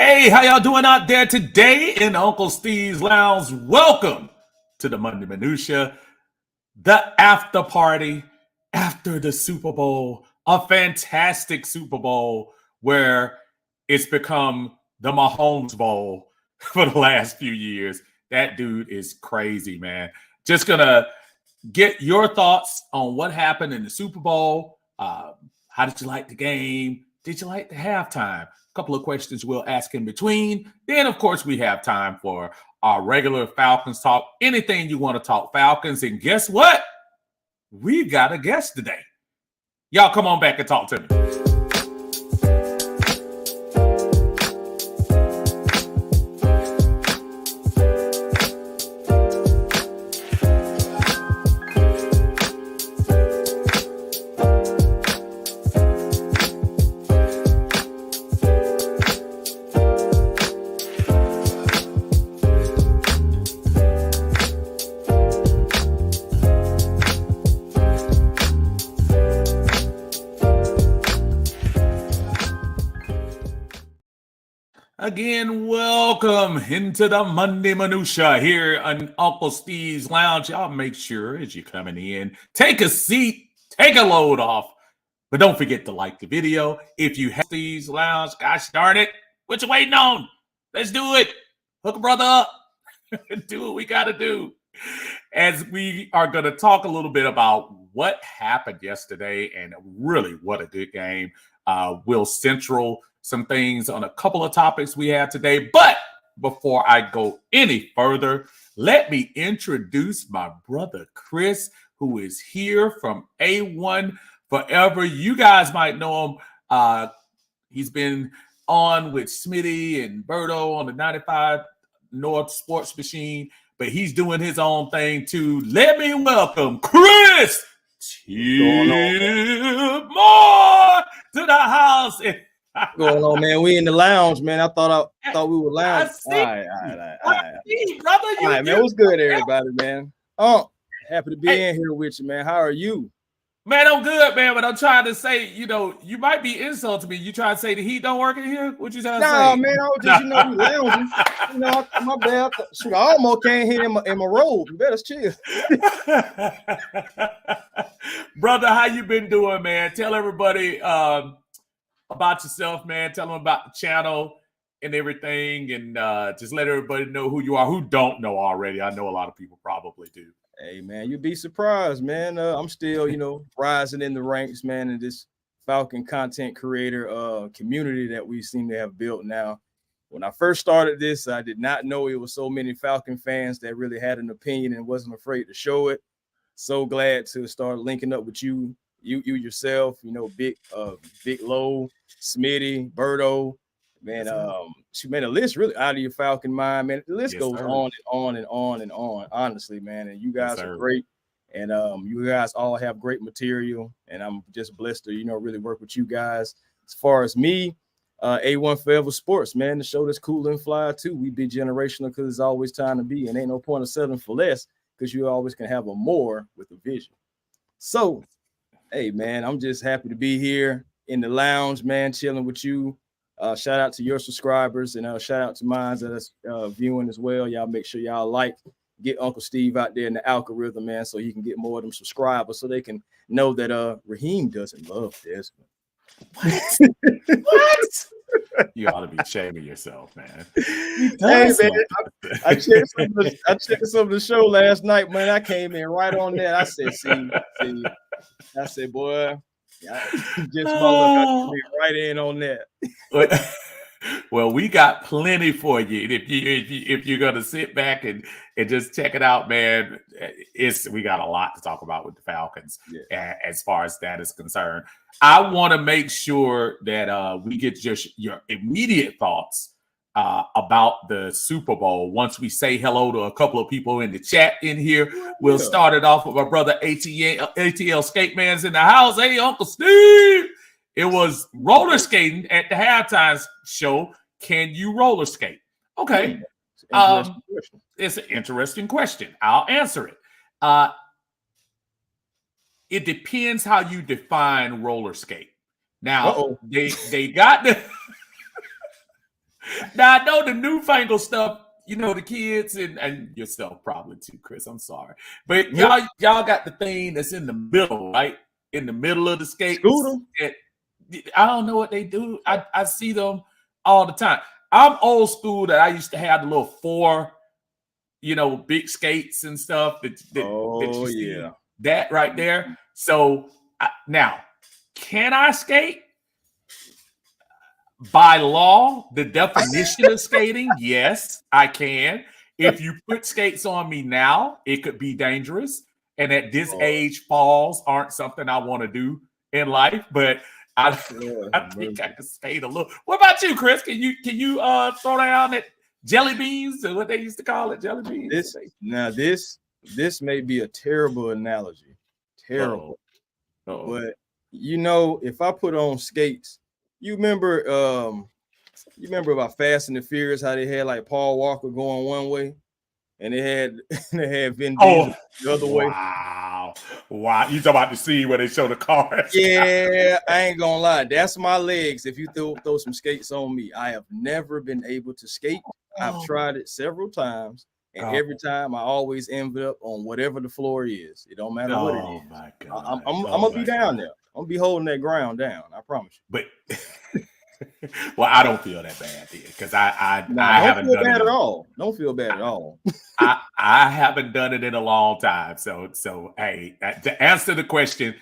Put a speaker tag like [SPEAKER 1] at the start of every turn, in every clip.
[SPEAKER 1] Hey, how y'all doing out there today in Uncle Steve's Lounge? Welcome to the Monday Minutia, the after party after the Super Bowl, a fantastic Super Bowl where it's become the Mahomes Bowl for the last few years. That dude is crazy, man. Just gonna get your thoughts on what happened in the Super Bowl. How did you like the game? Did you like the halftime? A couple of questions we'll ask in between. Then, of course, we have time for our regular Falcons talk. Anything you want to talk Falcons. And guess what? We've got a guest today. Y'all come on back and talk to me. Again, welcome into the Monday Minutia here on Uncle Steve's Lounge. Y'all make sure as you're coming in, take a seat, take a load off, but don't forget to like the video. If you have Steve's Lounge, gosh darn it, what you waiting on? Let's do it. Hook a brother up. Do what we got to do. As we are going to talk a little bit about what happened yesterday and really what a good game. Will Central some things on a couple of topics we have today. But before I go any further, let me introduce my brother Chris, who is here from A1 Forever. You guys might know him. He's been on with Smitty and Berto on the 95 North Sports Machine, but he's doing his own thing too. Let me welcome Chris Moore to the house.
[SPEAKER 2] What's going on, man? We in the lounge, man. I thought we were lounge. All right.
[SPEAKER 1] Brother,
[SPEAKER 2] all right, man. What's good, everybody, man? Oh, happy to be in here with you, man. How are you?
[SPEAKER 1] Man, I'm good, man. But I'm trying to say, you might be insulting me. You trying to say the heat don't work in here? What you trying to say?
[SPEAKER 2] No, man. I was just, we lounging. My bad. Shoot, I almost came here in my robe. You better chill.
[SPEAKER 1] Brother, how you been doing, man? Tell everybody about yourself, man. Tell them about the channel and everything, and just let everybody know who you are, who don't know already. I know a lot of people probably do.
[SPEAKER 2] Hey, man, you'd be surprised, man. I'm still, rising in the ranks, man, in this Falcon content creator community that we seem to have built now. When I first started this, I did not know it was so many Falcon fans that really had an opinion and wasn't afraid to show it. So glad to start linking up with you yourself, Big Low, Smitty, Berto, man. She made a list really out of your Falcon mind, man. The list goes on and on and on and on, honestly, man. And you guys are great, and you guys all have great material, and I'm just blessed to really work with you guys. As far as me, A1 Forever Sports, man, the show that's cool and fly too. We be generational because it's always time to be, and ain't no point of settling for less because you always can have a more with a vision. So, hey, man, I'm just happy to be here in the lounge, man, chilling with you. Shout out to your subscribers, and shout out to mine that's viewing as well. Y'all make sure y'all get Uncle Steve out there in the algorithm, man, so he can get more of them subscribers so they can know that Raheem doesn't love Desmond.
[SPEAKER 1] What? You ought to be shaming yourself, man.
[SPEAKER 2] Hey, man, I checked some of the show last night, man. I came in right on that. I said, see. I said, boy, just right in on that.
[SPEAKER 1] Well, we got plenty for you. If you're gonna sit back and just check it out, man, we got a lot to talk about with the Falcons as far as that is concerned. I want to make sure that we get just your immediate thoughts about the Super Bowl. Once we say hello to a couple of people in the chat in here, we'll start it off with our brother ATL Skate Man's in the house. Hey, Uncle Steve. It was roller skating at the halftime show. Can you roller skate? Okay. It's an interesting question. I'll answer it. It depends how you define roller skate. Now, they got the Now I know the newfangled stuff. You know the kids and yourself probably too, Chris. I'm sorry, but y'all got the thing that's in the middle, right? In the middle of the skates.
[SPEAKER 2] Scooter.
[SPEAKER 1] I don't know what they do. I see them all the time. I'm old school that I used to have the little 4, big skates and stuff that you see that right there. So now, can I skate? By law, the definition of skating, yes, I can. If you put skates on me now, it could be dangerous. And at this age, falls aren't something I want to do in life. But I think I can skate a little. What about you, Chris? Can you throw down at jelly beans or what they used to call it, jelly beans?
[SPEAKER 2] This may be a terrible analogy, but if I put on skates. You remember about Fast and the Furious, how they had like Paul Walker going one way and they had Vin Diesel the other way.
[SPEAKER 1] Wow. You talking about the scene where they show the cars?
[SPEAKER 2] Yeah, I ain't gonna lie. That's my legs. If you throw some skates on me, I have never been able to skate. I've tried it several times, and every time I always end up on whatever the floor is. It don't matter what it is.
[SPEAKER 1] My God.
[SPEAKER 2] I'm gonna be down there. I'm gonna be holding that ground down. I promise you.
[SPEAKER 1] But well, I don't feel that bad because I haven't done it
[SPEAKER 2] at all. Don't feel bad at all.
[SPEAKER 1] I haven't done it in a long time. So hey, to answer the question,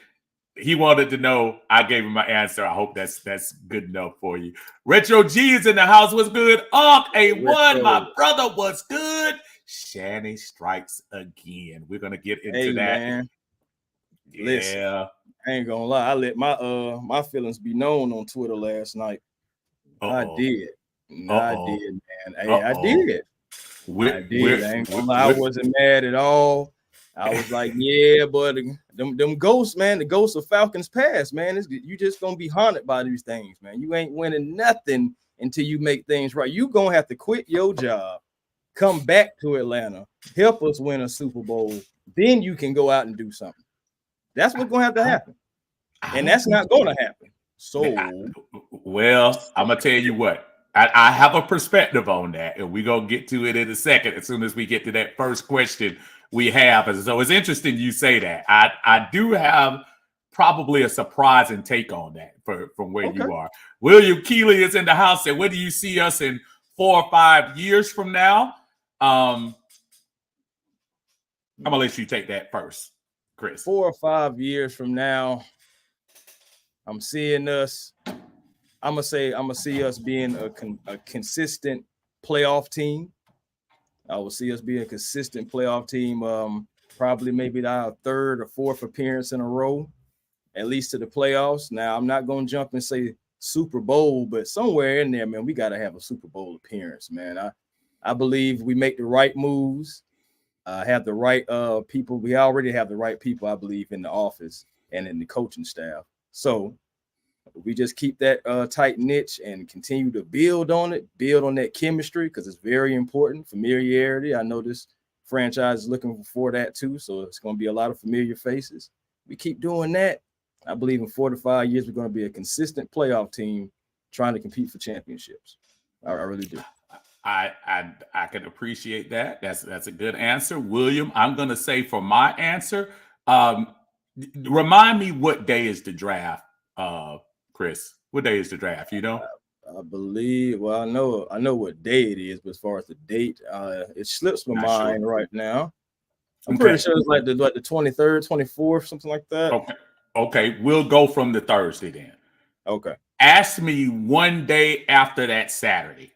[SPEAKER 1] he wanted to know. I gave him my answer. I hope that's good enough for you. Retro G is in the house. What's good? A1, my brother, what's good? Shanny strikes again. We're gonna get into that.
[SPEAKER 2] Man.
[SPEAKER 1] Yeah.
[SPEAKER 2] Listen, I ain't gonna lie. I let my feelings be known on Twitter last night. I did. I did, man. Hey, I did. I did. I ain't gonna lie. I wasn't mad at all. I was like, yeah, but them ghosts, man, the ghosts of Falcons past, man. You just gonna be haunted by these things, man. You ain't winning nothing until you make things right. You gonna have to quit your job, come back to Atlanta, help us win a Super Bowl. Then you can go out and do something. That's what's gonna have to happen, and that's not gonna happen. So,
[SPEAKER 1] well, I'm gonna tell you what. I have a perspective on that, and we're gonna get to it in a second as soon as we get to that first question we have. And so it's interesting you say that. I do have probably a surprising take on that from where you are. William Keeley is in the house, and where do you see us in 4 or 5 years from now? I'm gonna let you take that first, Chris.
[SPEAKER 2] 4 or 5 years from now, I'm seeing us. I'm gonna see us being a consistent playoff team. I will see us being a consistent playoff team. Probably maybe our 3rd or 4th appearance in a row, at least to the playoffs. Now, I'm not gonna jump and say Super Bowl, but somewhere in there, man, we got to have a Super Bowl appearance, man. I believe we make the right moves, have the right people. We already have the right people, I believe, in the office and in the coaching staff. So we just keep that tight niche and continue to build on that chemistry, because it's very important. Familiarity. I know this franchise is looking for that too. So it's going to be a lot of familiar faces. We keep doing that. I believe in 4 to 5 years, we're going to be a consistent playoff team trying to compete for championships. I really do.
[SPEAKER 1] I can appreciate that. That's a good answer. William, I'm going to say for my answer, remind me what day is the draft, Chris? What day is the draft? You know?
[SPEAKER 2] I believe. Well, I know what day it is, but as far as the date, it slips my mind right now. I'm pretty sure it's like the 23rd, 24th, something like that.
[SPEAKER 1] Okay. We'll go from the Thursday then.
[SPEAKER 2] Okay.
[SPEAKER 1] Ask me one day after that Saturday,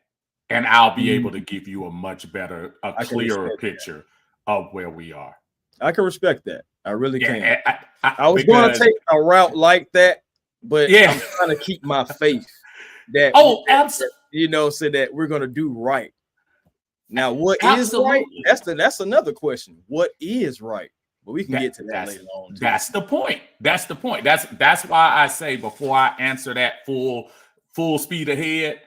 [SPEAKER 1] and I'll be able to give you a much better, clearer picture of where we are.
[SPEAKER 2] I can respect that. I really can. I was going to take a route like that, but I'm trying to keep my faith that
[SPEAKER 1] absolutely.
[SPEAKER 2] So that we're going to do right. Now, what is right? That's another question. What is right? But we can get to that later on.
[SPEAKER 1] That's the point. That's why I say before I answer that full speed ahead,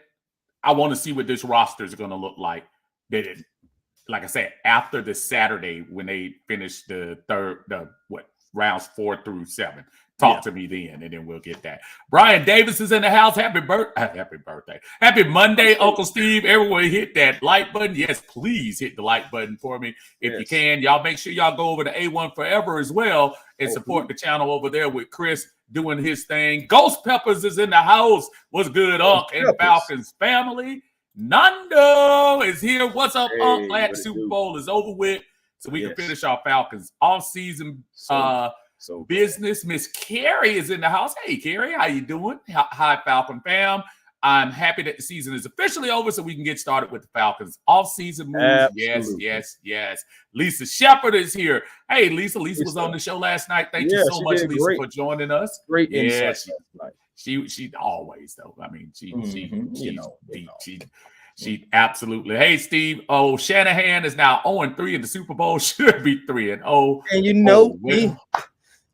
[SPEAKER 1] I want to see what this roster is going to look like. Like I said, after the Saturday when they finish the rounds 4 through 7. Talk to me then, and then we'll get that. Brian Davis is in the house. Happy birthday. Happy Monday, Uncle Steve. Everyone hit that like button. Yes, please hit the like button for me if you can. Y'all make sure y'all go over to A1 Forever as well and support the channel over there with Chris doing his thing. Ghost Peppers is in the house. What's good, Unc and Falcons family? Nando is here. What's up, Unc? Glad the Super Bowl is over with so we can finish our Falcons off-season business. Miss Carrie is in the house. Hey, Carrie, how you doing? Hi, Falcon fam. I'm happy that the season is officially over so we can get started with the Falcons off-season moves. Absolutely. Yes. Lisa Shepard is here. Hey, Lisa was on the show last night. Thank you so much, Lisa, for joining us.
[SPEAKER 2] Great insight.
[SPEAKER 1] She always, though. I mean, she absolutely. Hey, Steve. Oh, Shanahan is now 0-3 in the Super Bowl. Should be 3-0.
[SPEAKER 2] And you know me.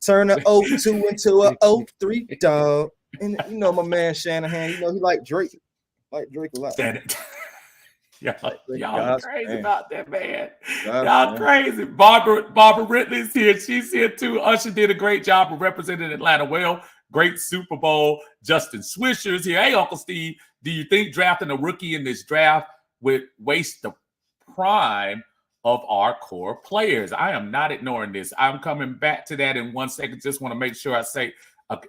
[SPEAKER 2] Turn an 0-2 into a 0-3, dog. And you know my man Shanahan, he like Drake. Like Drake a lot.
[SPEAKER 1] Y'all crazy about that, man. Y'all crazy. Barbara Ridley's here. She's here too. Usher did a great job of representing Atlanta well. Great Super Bowl. Justin Swisher's here. Hey, Uncle Steve, do you think drafting a rookie in this draft would waste the prime of our core players? I am not ignoring this. I'm coming back to that in 1 second. Just want to make sure I say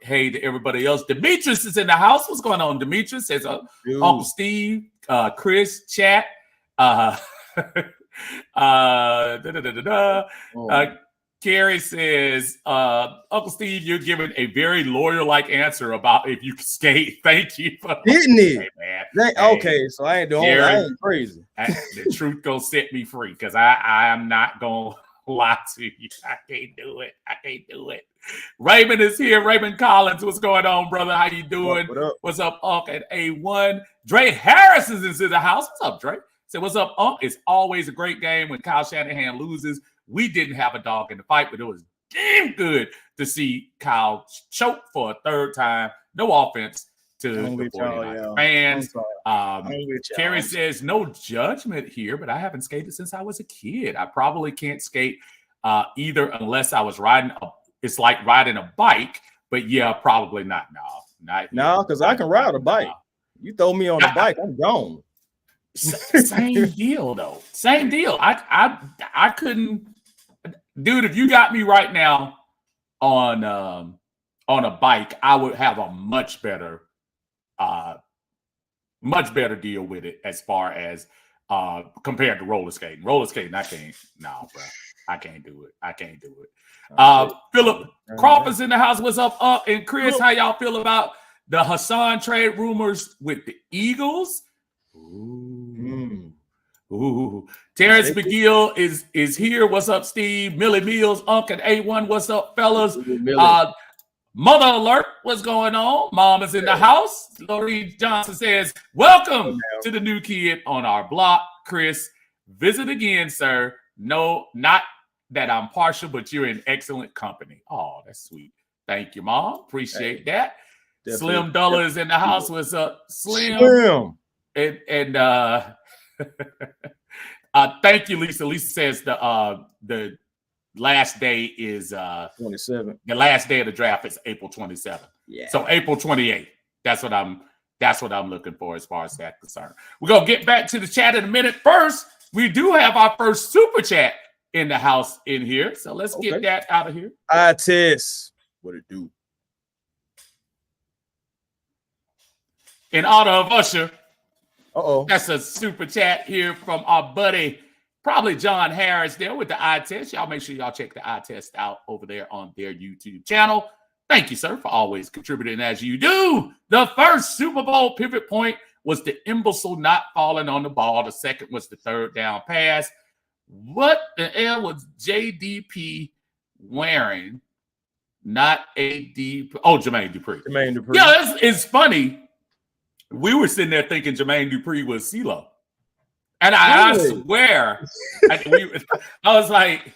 [SPEAKER 1] hey to everybody else. Demetrius is in the house. What's going on, Demetrius? Says Uncle Steve, Chris, chat. Carrie says, Uncle Steve, you're giving a very lawyer-like answer about if you can skate. Thank you.
[SPEAKER 2] Didn't he?
[SPEAKER 1] Hey, man.
[SPEAKER 2] Okay, so I ain't doing I ain't crazy.
[SPEAKER 1] The truth gonna set me free because I am not gonna lie to you. I can't do it. Raymond is here. Raymond Collins, what's going on, brother? How you doing? What's up, Unc at A1? Dre Harris is in the house. What's up, Dre? Say, what's up, Unc? It's always a great game when Kyle Shanahan loses. We didn't have a dog in the fight, but it was damn good to see Kyle choke for a third time. No offense to the 49ers fans. Carrie says, no judgment here, but I haven't skated since I was a kid. I probably can't skate either unless I was riding it's like riding a bike, but yeah, probably not.
[SPEAKER 2] No, because I can ride a bike. You throw me on a bike, I'm gone.
[SPEAKER 1] Same deal, though. Same deal. I couldn't, dude. If you got me right now on a bike, I would have a much better deal with it as far as compared to roller skating. Roller skating, I can't. No, bro. I can't do it. Philip Crawford's in the house. What's up, and Chris? How y'all feel about the Hassan trade rumors with the Eagles? Ooh. Terrence McGill is here. What's up, Steve? Millie Mills, Unc and A1. What's up, fellas? Mother alert. What's going on? Mom is in the house. Lorraine Johnson says, welcome to the new kid on our block. Chris, visit again, sir. No, not that I'm partial, but you're in excellent company. Oh, that's sweet. Thank you, Mom. Appreciate that. Definitely. Slim Dollar is in the house. What's up, Slim? And thank you, Lisa. Lisa says the last day is
[SPEAKER 2] 27.
[SPEAKER 1] The last day of the draft is April 27th. Yeah. So April 28th. That's what I'm looking for as far as that's concerned. We're gonna get back to the chat in a minute. First, we do have our first super chat in the house in here. So let's get that out of here.
[SPEAKER 2] Tess. What it do?
[SPEAKER 1] In honor of Usher. That's a super chat here from our buddy, probably John Harris there with the eye test. Y'all make sure y'all check the eye test out over there on their YouTube channel. Thank you, sir, for always contributing as you do. The first Super Bowl pivot point was the imbecile not falling on the ball. The second was the third down pass. What the hell was JDP wearing? Not AD. Oh, Jermaine Dupri. Yeah, it's funny. We were sitting there thinking Jermaine Dupri was CeeLo. And I swear, I was like,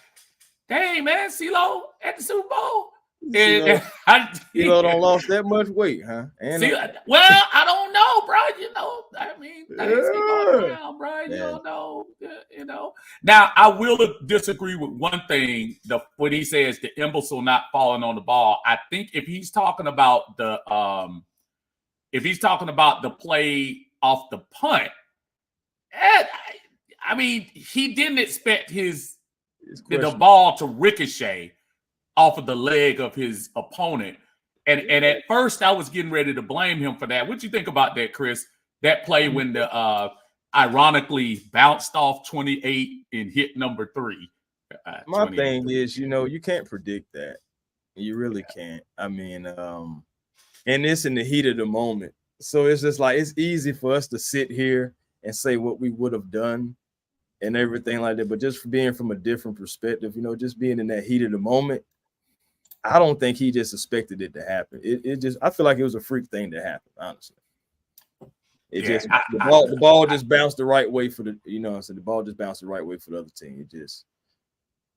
[SPEAKER 1] dang, man, CeeLo at the Super Bowl?
[SPEAKER 2] Elo don't lost that much weight, huh? And
[SPEAKER 1] see, well, I don't know, bro. You know, I mean, things keep going around, bro. You
[SPEAKER 2] Yeah.
[SPEAKER 1] don't know, you know. Now, I will disagree with one thing. When he says the imbecile not falling on the ball, I think if he's talking about the play off the punt, I mean, he didn't expect the ball to ricochet off of the leg of his opponent. And at first I was getting ready to blame him for that. What you think about that, Chris? That play when the ironically bounced off 28 and hit number 3.
[SPEAKER 2] My thing is, you know, you can't predict that. You really can't. I mean, and it's in the heat of the moment. So it's just like, it's easy for us to sit here and say what we would have done and everything like that. But just being from a different perspective, you know, just being in that heat of the moment, I don't think he just expected it to happen. It just, I feel like it was a freak thing to happen, honestly. The ball just bounced the right way for the, you know, so the ball just bounced the right way for the other team. It just,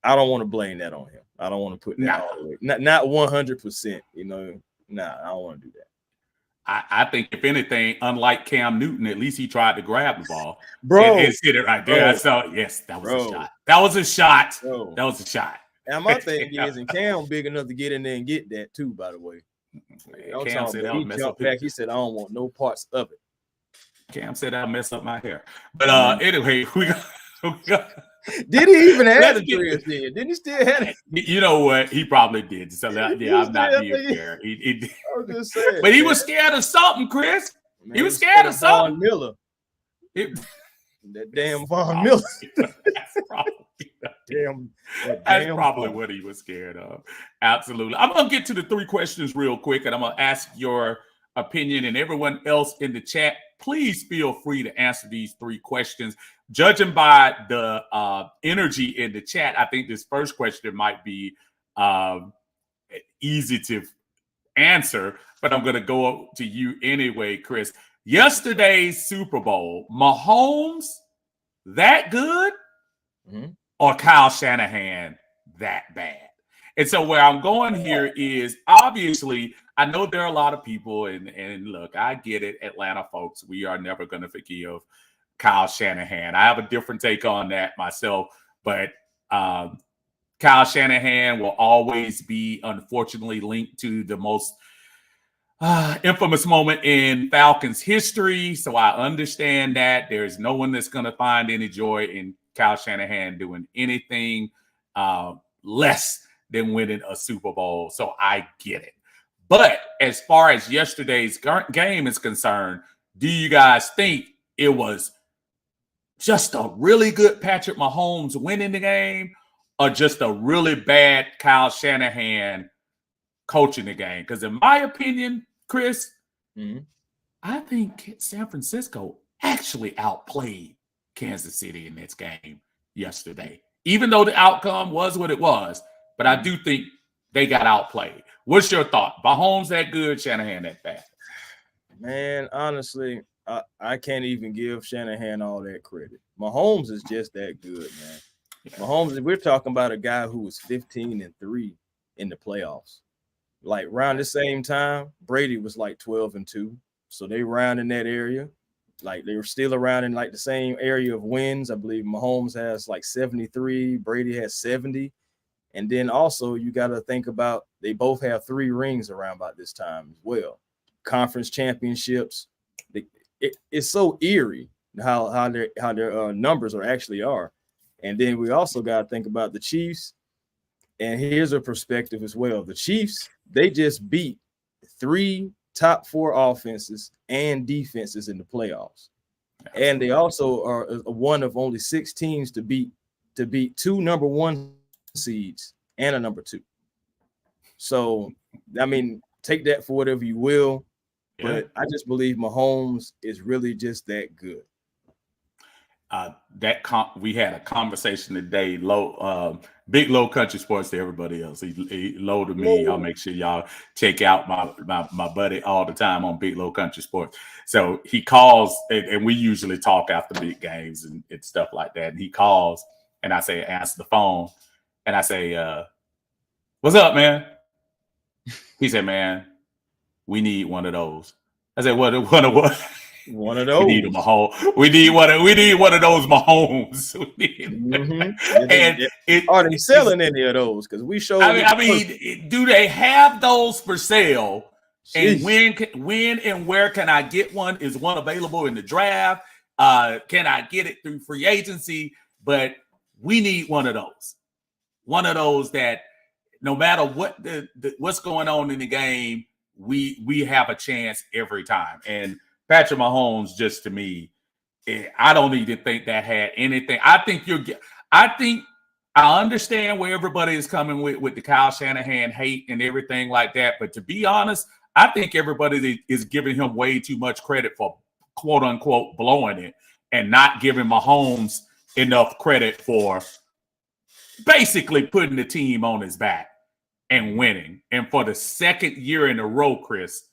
[SPEAKER 2] I don't want to blame that on him. I don't want to put that all the way. Not 100%, you know. Nah, I don't want to do that.
[SPEAKER 1] I think if anything, unlike Cam Newton, at least he tried to grab the ball,
[SPEAKER 2] bro,
[SPEAKER 1] and hit it right there. So yes, that was a shot. That was a shot. Bro. That was a shot.
[SPEAKER 2] And my thing is, and Cam big enough to get in there and get that too. By the way,
[SPEAKER 1] Cam said
[SPEAKER 2] he jumped back. He said, "I don't want no parts of it."
[SPEAKER 1] Cam said, "I'll mess up my hair." But anyway, we got.
[SPEAKER 2] Did he even have the dreads then? Didn't he still have it?
[SPEAKER 1] You know what? He probably did. So yeah, I'm not being fair. He did. I was just saying, but he was scared of something, Chris. Man, he was scared of something.
[SPEAKER 2] Von Miller. That damn Von Miller.
[SPEAKER 1] That's probably what he was scared of. Absolutely. I'm gonna get to the 3 questions real quick, and I'm gonna ask your opinion, and everyone else in the chat, please feel free to answer these 3 questions. Judging by the energy in the chat, I think this first question might be easy to answer, but I'm going to go to you anyway, Chris. Yesterday's Super Bowl, Mahomes that good, or Kyle Shanahan that bad? And so where I'm going here is, obviously, I know there are a lot of people, and look, I get it, Atlanta folks, we are never going to forgive Kyle Shanahan. I have a different take on that myself, but Kyle Shanahan will always be, unfortunately, linked to the most infamous moment in Falcons history. So I understand that there's no one that's going to find any joy in Kyle Shanahan doing anything less than winning a Super Bowl. So I get it. But as far as yesterday's game is concerned, do you guys think it was just a really good Patrick Mahomes winning the game, or just a really bad Kyle Shanahan coaching the game? Because in my opinion, Chris, I think San Francisco actually outplayed Kansas City in this game yesterday, even though the outcome was what it was. But I do think they got outplayed. What's your thought? Mahomes that good, Shanahan that bad?
[SPEAKER 2] Man, honestly, I can't even give Shanahan all that credit. Mahomes is just that good, man. Mahomes, we're talking about a guy who was 15-3 in the playoffs. Like around the same time, Brady was like 12-2. So they around in that area. Like they were still around in like the same area of wins. I believe Mahomes has like 73, Brady has 70. And then also you got to think about, they both have 3 rings around about this time as well. Conference championships. It's so eerie how their numbers actually are. And then we also got to think about the Chiefs. And here's a perspective as well. The Chiefs, they just beat 3 top 4 offenses and defenses in the playoffs. And they also are one of only 6 teams to beat 2 number 1 seeds and a number 2. So, I mean, take that for whatever you will. But I just believe Mahomes is really just that good.
[SPEAKER 1] We had a conversation today, Big Low Country Sports to everybody else. He low to me. I'll make sure y'all check out my buddy all the time on Big Low Country Sports. So he calls, and we usually talk after big games and stuff like that. And he calls, and I say, answer the phone, and I say, "What's up, man?" He said, "Man, we need one of those." I said, "What? One of what?"
[SPEAKER 2] One of those.
[SPEAKER 1] We need a Mahomes. We need one of those Mahomes.
[SPEAKER 2] Are they selling any of those? Because we showed.
[SPEAKER 1] I mean, do they have those for sale? And when and where can I get one? Is one available in the draft? Can I get it through free agency? But we need one of those. One of those that no matter what what's going on in the game, we have a chance every time. And Patrick Mahomes, just to me, I don't even think that had anything. I think I understand where everybody is coming with the Kyle Shanahan hate and everything like that. But to be honest, I think everybody is giving him way too much credit for quote unquote blowing it and not giving Mahomes enough credit for basically putting the team on his back and winning. And for the second year in a row, Chris,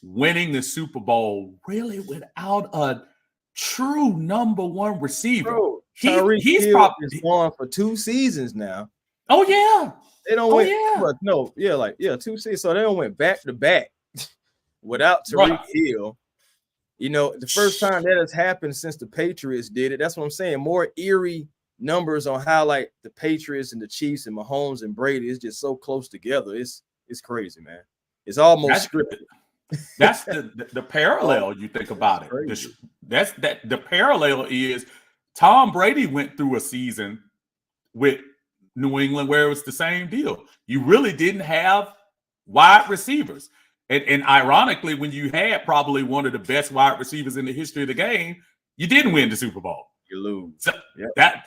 [SPEAKER 1] winning the Super Bowl really without a true number one receiver.
[SPEAKER 2] Bro, he's probably gone for 2 seasons now.
[SPEAKER 1] Oh yeah,
[SPEAKER 2] they don't went 2 seasons. So they don't went back to back without Tyreek Hill. You know, the first time that has happened since the Patriots did it. That's what I'm saying. More eerie numbers on how like the Patriots and the Chiefs and Mahomes and Brady is just so close together. It's crazy, man. It's almost scripted.
[SPEAKER 1] That's the parallel. You think about it. The parallel is Tom Brady went through a season with New England where it was the same deal. You really didn't have wide receivers, and ironically, when you had probably one of the best wide receivers in the history of the game, you didn't win the Super Bowl.
[SPEAKER 2] You lose.
[SPEAKER 1] So that's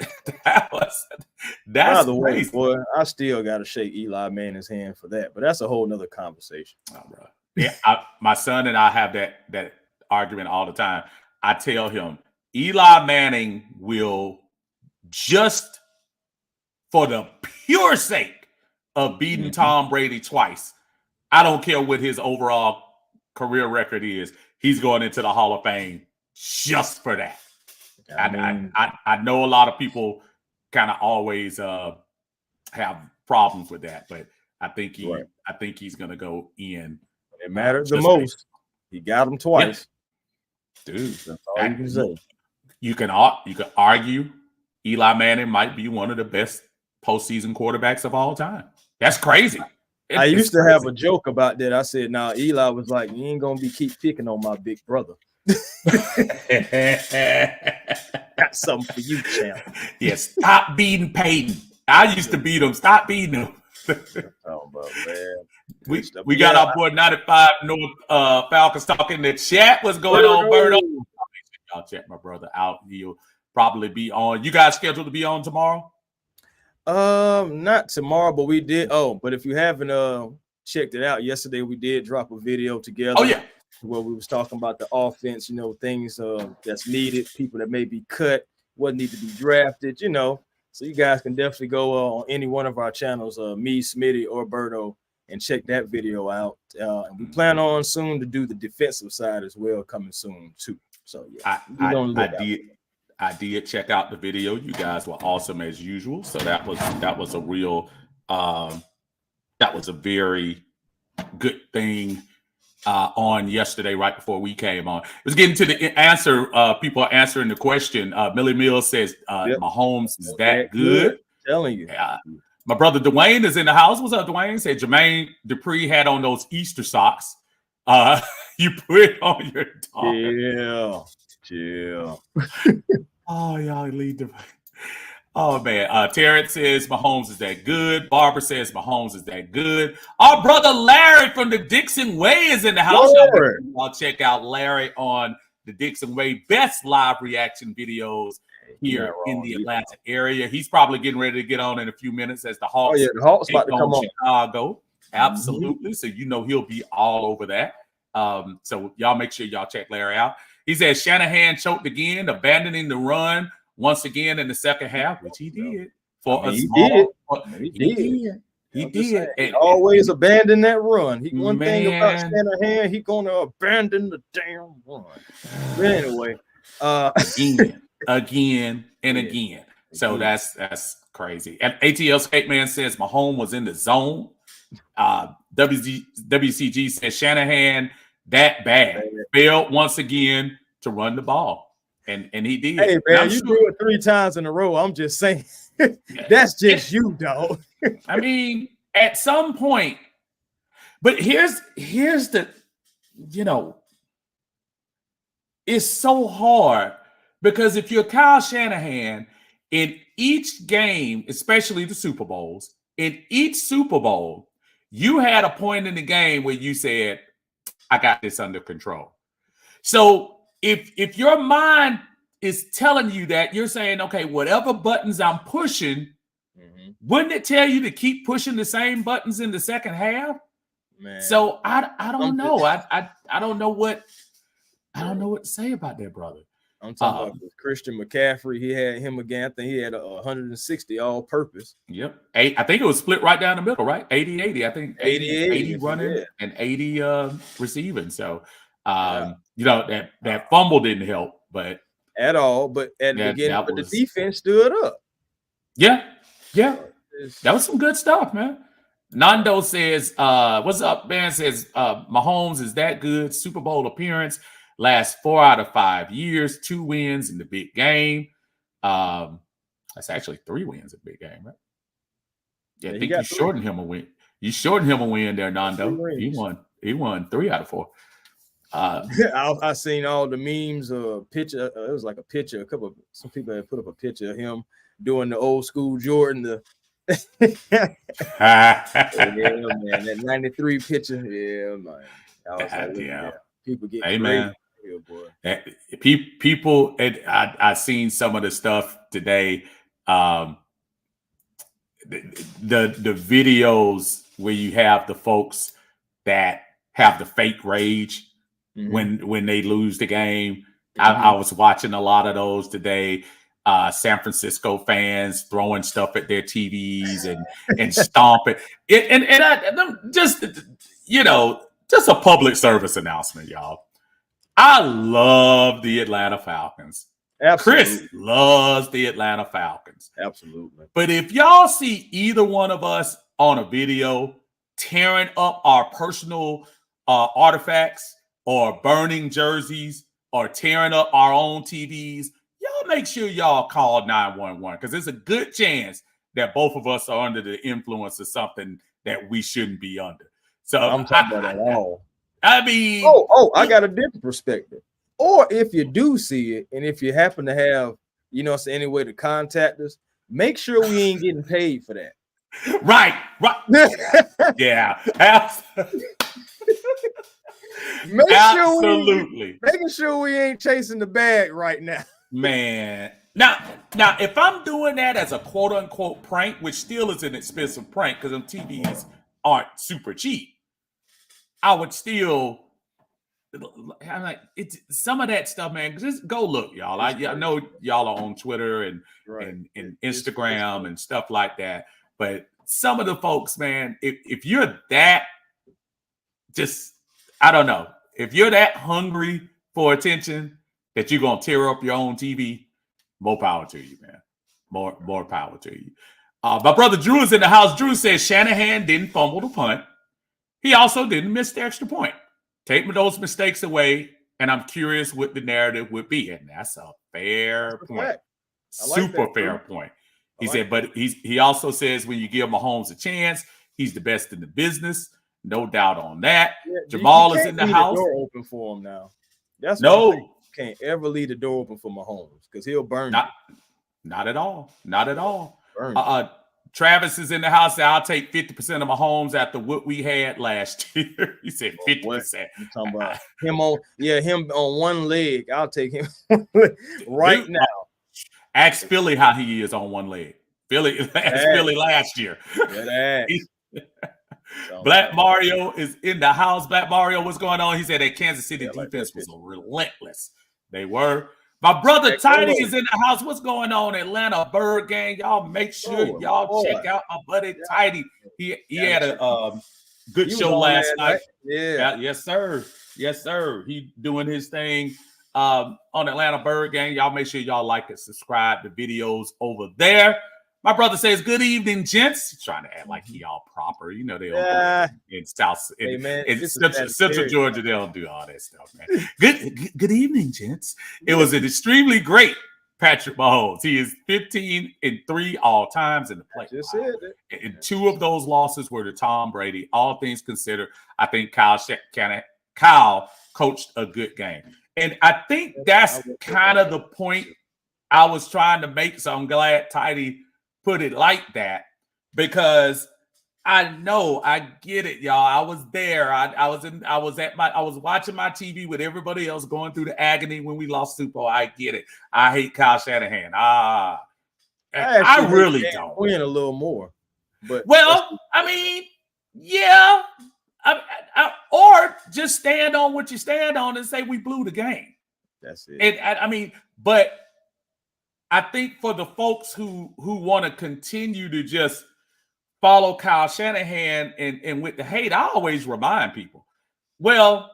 [SPEAKER 2] by the way, boy. I still got to shake Eli Manning's hand for that, but that's a whole nother conversation.
[SPEAKER 1] Oh, bro. Yeah, my son and I have that argument all the time. I tell him Eli Manning will, just for the pure sake of beating Tom Brady twice, I don't care what his overall career record is, he's going into the Hall of Fame just for that. I know a lot of people kind of always have problems with that, but I think he's going to go in.
[SPEAKER 2] It matters the most. He got him twice,
[SPEAKER 1] dude.
[SPEAKER 2] That's all you can say.
[SPEAKER 1] You can argue Eli Manning might be one of the best postseason quarterbacks of all time. That's crazy.
[SPEAKER 2] I used to have a joke about that. I said, "Nah, Eli was like, you ain't gonna keep picking on my big brother." Got something for you, champ.
[SPEAKER 1] Yeah, stop beating Peyton. I used to beat him. Stop beating him.
[SPEAKER 2] Man.
[SPEAKER 1] We got our boy 95 North Falcons talking in the chat. What's going on, Berto? Y'all check my brother out. He'll probably be on. You guys scheduled to be on tomorrow?
[SPEAKER 2] Not tomorrow, but we did. Oh, but if you haven't checked it out, yesterday we did drop a video together.
[SPEAKER 1] Oh yeah,
[SPEAKER 2] where we was talking about the offense. You know, things that's needed, people that may be cut, what need to be drafted. You know. So you guys can definitely go on any one of our channels, me, Smitty, or Berto, and check that video out. And we plan on soon to do the defensive side as well, coming soon too. So yeah,
[SPEAKER 1] I did check out the video. You guys were awesome as usual. So that was a real that was a very good thing on yesterday, right before we came on. It was getting to the answer. People are answering the question. Millie Mills says Mahomes is that good.
[SPEAKER 2] Telling you.
[SPEAKER 1] My brother Dwayne is in the house. What's up, Dwayne? Said Jermaine Dupri had on those Easter socks. You put on your dog.
[SPEAKER 2] Chill.
[SPEAKER 1] Oh, y'all lead the. Oh man, Terrence says Mahomes is that good. Barbara says Mahomes is that good. Our brother Larry from the Dixon Way is in the house. Y'all check out Larry on the Dixon Way best live reaction videos here in the Atlanta area. He's probably getting ready to get on in a few minutes as the Hawks.
[SPEAKER 2] Oh yeah, the Hawks about to come on
[SPEAKER 1] Chicago. Absolutely. So you know he'll be all over that. So y'all make sure y'all check Larry out. He says Shanahan choked again, abandoning the run once again in the second half, which he did. He did.
[SPEAKER 2] He always abandon that run. One thing about Shanahan, he gonna abandon the damn run. But anyway,
[SPEAKER 1] again and again. So that's crazy. And ATL Skate Man says Mahomes was in the zone. WCG says Shanahan that bad failed once again to run the ball, and he did.
[SPEAKER 2] Hey man, you do it 3 times in a row. I'm just saying, that's just you, dog.
[SPEAKER 1] I mean, at some point, but here's the, it's so hard because if you're Kyle Shanahan in each game, especially the Super Bowls, in each Super Bowl, you had a point in the game where you said, I got this under control. So if your mind is telling you that, you're saying, okay, whatever buttons I'm pushing, wouldn't it tell you to keep pushing the same buttons in the second half? Man. So I don't know. I don't know what to say about that, brother.
[SPEAKER 2] I'm talking about Christian McCaffrey. He had him again. I think he had 160 all-purpose.
[SPEAKER 1] Yep. I think it was split right down the middle, right? 80-80. I think 80 running and 80 receiving. So, that fumble didn't help, but
[SPEAKER 2] at all. But at the beginning, the defense stood up.
[SPEAKER 1] Yeah. That was some good stuff, man. Nando says, what's up, man? Says, Mahomes is that good. Super Bowl appearance. Last 4 out of 5 years, 2 wins in the big game. That's actually 3 wins in the big game, right? Yeah, I think you shortened him a win. You shortened him a win there, Nando. He won 3 out of 4.
[SPEAKER 2] I seen all the memes. Picture. It was like a picture. Some people had put up a picture of him doing the old school Jordan. Yeah, man. That 93 picture. Yeah, man. Yeah. People get
[SPEAKER 1] man. People, I seen some of the stuff today. The videos where you have the folks that have the fake rage when they lose the game. I was watching a lot of those today. San Francisco fans throwing stuff at their TVs and stomping it. And just a public service announcement, y'all. I love the Atlanta Falcons. Absolutely. Chris loves the Atlanta Falcons.
[SPEAKER 2] Absolutely.
[SPEAKER 1] But if y'all see either one of us on a video tearing up our personal artifacts or burning jerseys or tearing up our own TVs, y'all make sure y'all call 911 because there's a good chance that both of us are under the influence of something that we shouldn't be under. So
[SPEAKER 2] I'm talking about that all.
[SPEAKER 1] I mean,
[SPEAKER 2] I got a different perspective. Or if you do see it, and if you happen to have, any way to contact us, make sure we ain't getting paid for that.
[SPEAKER 1] Right. Yeah.
[SPEAKER 2] Making sure we ain't chasing the bag right now.
[SPEAKER 1] Man. Now, if I'm doing that as a quote unquote prank, which still is an expensive prank because them TVs aren't super cheap, I would still. I'm like, it's some of that stuff, man. Just go look, y'all. I know y'all are on Twitter and Instagram and stuff like that. But some of the folks, man, if you're that, I don't know. If you're that hungry for attention that you're gonna tear up your own TV, more power to you, man. More power to you. My brother Drew is in the house. Drew says Shanahan didn't fumble the punt. He also didn't miss the extra point. Take those mistakes away, and I'm curious what the narrative would be. And that's a fair point. Super fair point. He said, but he also says when you give Mahomes a chance, he's the best in the business. No doubt on that. Yeah, Jamal is in the house.
[SPEAKER 2] The door open for him now. That's no. You can't ever leave the door open for Mahomes because he'll burn you.
[SPEAKER 1] Not at all. Not at all. Travis is in the house. I'll take 50% of Mahomes after what we had last year. He said 50%.
[SPEAKER 2] I'm talking about him on one leg. I'll take him right now.
[SPEAKER 1] Ask Philly how he is on one leg. Philly last year. Black Mario is in the house. Black Mario, what's going on? He said that Kansas City defense was relentless. They were. My brother Tiny is in the house. What's going on, Atlanta Bird Gang? Y'all make sure y'all check out my buddy Tiny. He had a good show last night. Yeah. Yes, sir. Yes, sir. He doing his thing on Atlanta Bird Gang. Y'all make sure y'all like and subscribe to videos over there. My brother says, "Good evening, gents." He's trying to act like he all proper. You know, they don't do it in South, in Central Georgia, they don't do all that stuff, man. Good evening, gents. It was an extremely great Patrick Mahomes. He is 15-3 all times in the playoffs. And 2 of those losses were to Tom Brady. All things considered, I think Kyle coached a good game. And I think that's kind of the point I was trying to make. So I'm glad Tidy put it like that, because I know, I get it, y'all. I was there. I was watching my TV with everybody else going through the agony when we lost Super Bowl. I get it. I hate Kyle Shanahan. I really don't
[SPEAKER 2] win a little more, but
[SPEAKER 1] I mean, yeah. Or just stand on what you stand on and say we blew the game.
[SPEAKER 2] That's it.
[SPEAKER 1] And I mean, but I think for the folks who want to continue to just follow Kyle Shanahan and with the hate, I always remind people, well,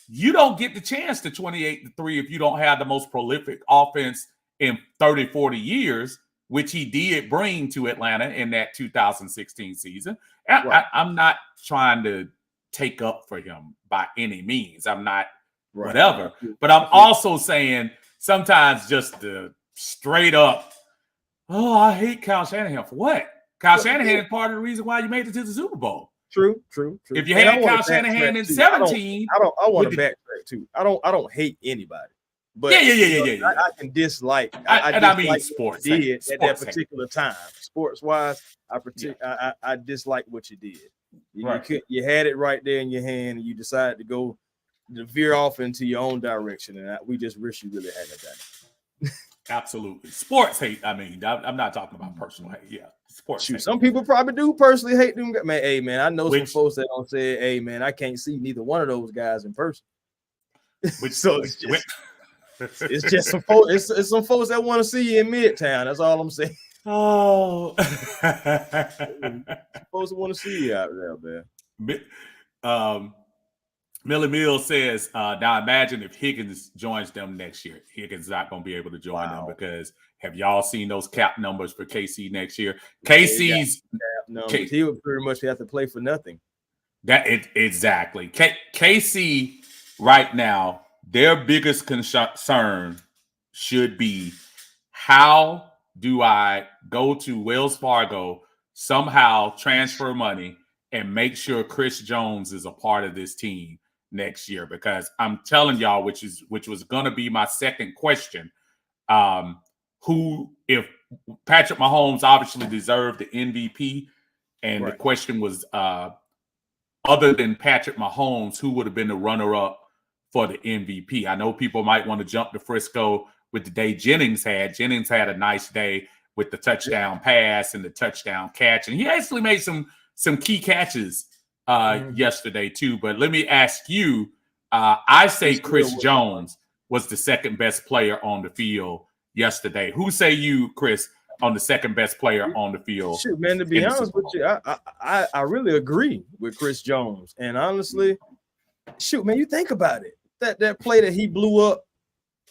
[SPEAKER 1] you don't get the chance to 28-3 if you don't have the most prolific offense in 30, 40 years, which he did bring to Atlanta in that 2016 season. Right. I'm not trying to take up for him by any means. I'm not whatever. But I'm also saying sometimes just the straight up, oh, I hate Kyle Shanahan. For what? Kyle Shanahan is part of the reason why you made it to the Super Bowl.
[SPEAKER 2] True.
[SPEAKER 1] If you had Kyle Shanahan in 17,
[SPEAKER 2] I want to backtrack too. I don't hate anybody. But
[SPEAKER 1] yeah.
[SPEAKER 2] I can dislike.
[SPEAKER 1] I mean, sports
[SPEAKER 2] did at that particular time. Sports wise, I dislike what you did. You had it right there in your hand, and you decided to go to veer off into your own direction. And we just wish you really hadn't done it.
[SPEAKER 1] Absolutely, sports hate. I mean, I'm not talking about personal hate. Yeah, sports. Hate.
[SPEAKER 2] Some people probably do personally hate them. Man, hey man, I know some folks that don't say, "Hey man, I can't see neither one of those guys in person." It's just some folks. It's some folks that want to see you in Midtown. That's all I'm saying.
[SPEAKER 1] Oh,
[SPEAKER 2] folks that want to see you out there, man.
[SPEAKER 1] Millie Mills says, now imagine if Higgins joins them next year. Higgins is not going to be able to join them because have y'all seen those cap numbers for KC next year? KC's
[SPEAKER 2] he would pretty much have to play for nothing.
[SPEAKER 1] Exactly. KC right now, their biggest concern should be, how do I go to Wells Fargo, somehow transfer money, and make sure Chris Jones is a part of this team next year? Because I'm telling y'all, which was going to be my second question, if Patrick Mahomes obviously deserved the MVP, and the question was, other than Patrick Mahomes, who would have been the runner-up for the MVP? I know people might want to jump to Frisco with the day Jennings had. Jennings had a nice day with the touchdown pass and the touchdown catch, and he actually made some key catches yesterday too. But let me ask you, I say Chris Jones was the second best player on the field yesterday. Who say you, Chris, on the second best player on the field?
[SPEAKER 2] Shoot, man, to be honest with you, I really agree with Chris Jones. And honestly, shoot, man, you think about it. That play that he blew up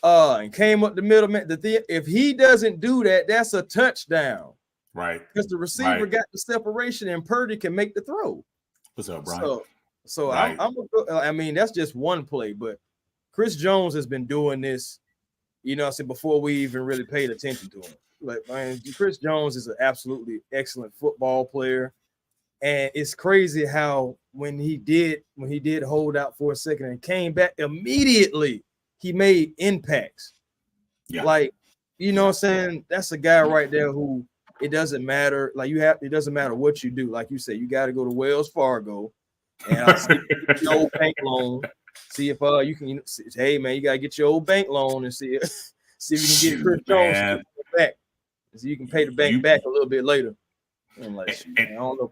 [SPEAKER 2] and came up the middle, man, if he doesn't do that, that's a touchdown.
[SPEAKER 1] Right.
[SPEAKER 2] Because the receiver got the separation and Purdy can make the throw.
[SPEAKER 1] What's up, Brian?
[SPEAKER 2] So I mean, that's just one play, but Chris Jones has been doing this, I said, before we even really paid attention to him. Like, man, Chris Jones is an absolutely excellent football player. And it's crazy how when he did hold out for a second and came back immediately, he made impacts. Yeah. Like, what I'm saying? That's a guy right there who, it doesn't matter. Like, it doesn't matter what you do. Like you said, you got to go to Wells Fargo and I'll see your old bank loan. See if you can. Hey man, you got to get your old bank loan and see if you can get Chris Jones back, so you can pay the bank back a little bit later. I'm like, I don't know,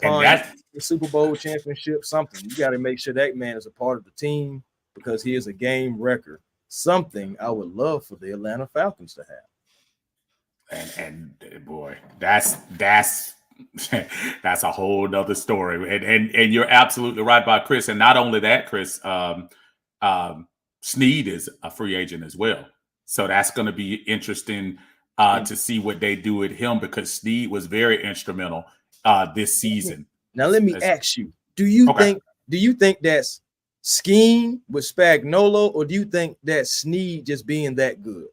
[SPEAKER 2] the Super Bowl championship, something. You got to make sure that man is a part of the team because he is a game record. Something I would love for the Atlanta Falcons to have.
[SPEAKER 1] And boy, that's a whole nother story. And you're absolutely right about Chris. And not only that, Chris, Snead is a free agent as well. So that's going to be interesting to see what they do with him, because Snead was very instrumental this season.
[SPEAKER 2] Now let me ask you: Do you think that's scheme with Spagnuolo, or do you think that's Snead just being that good?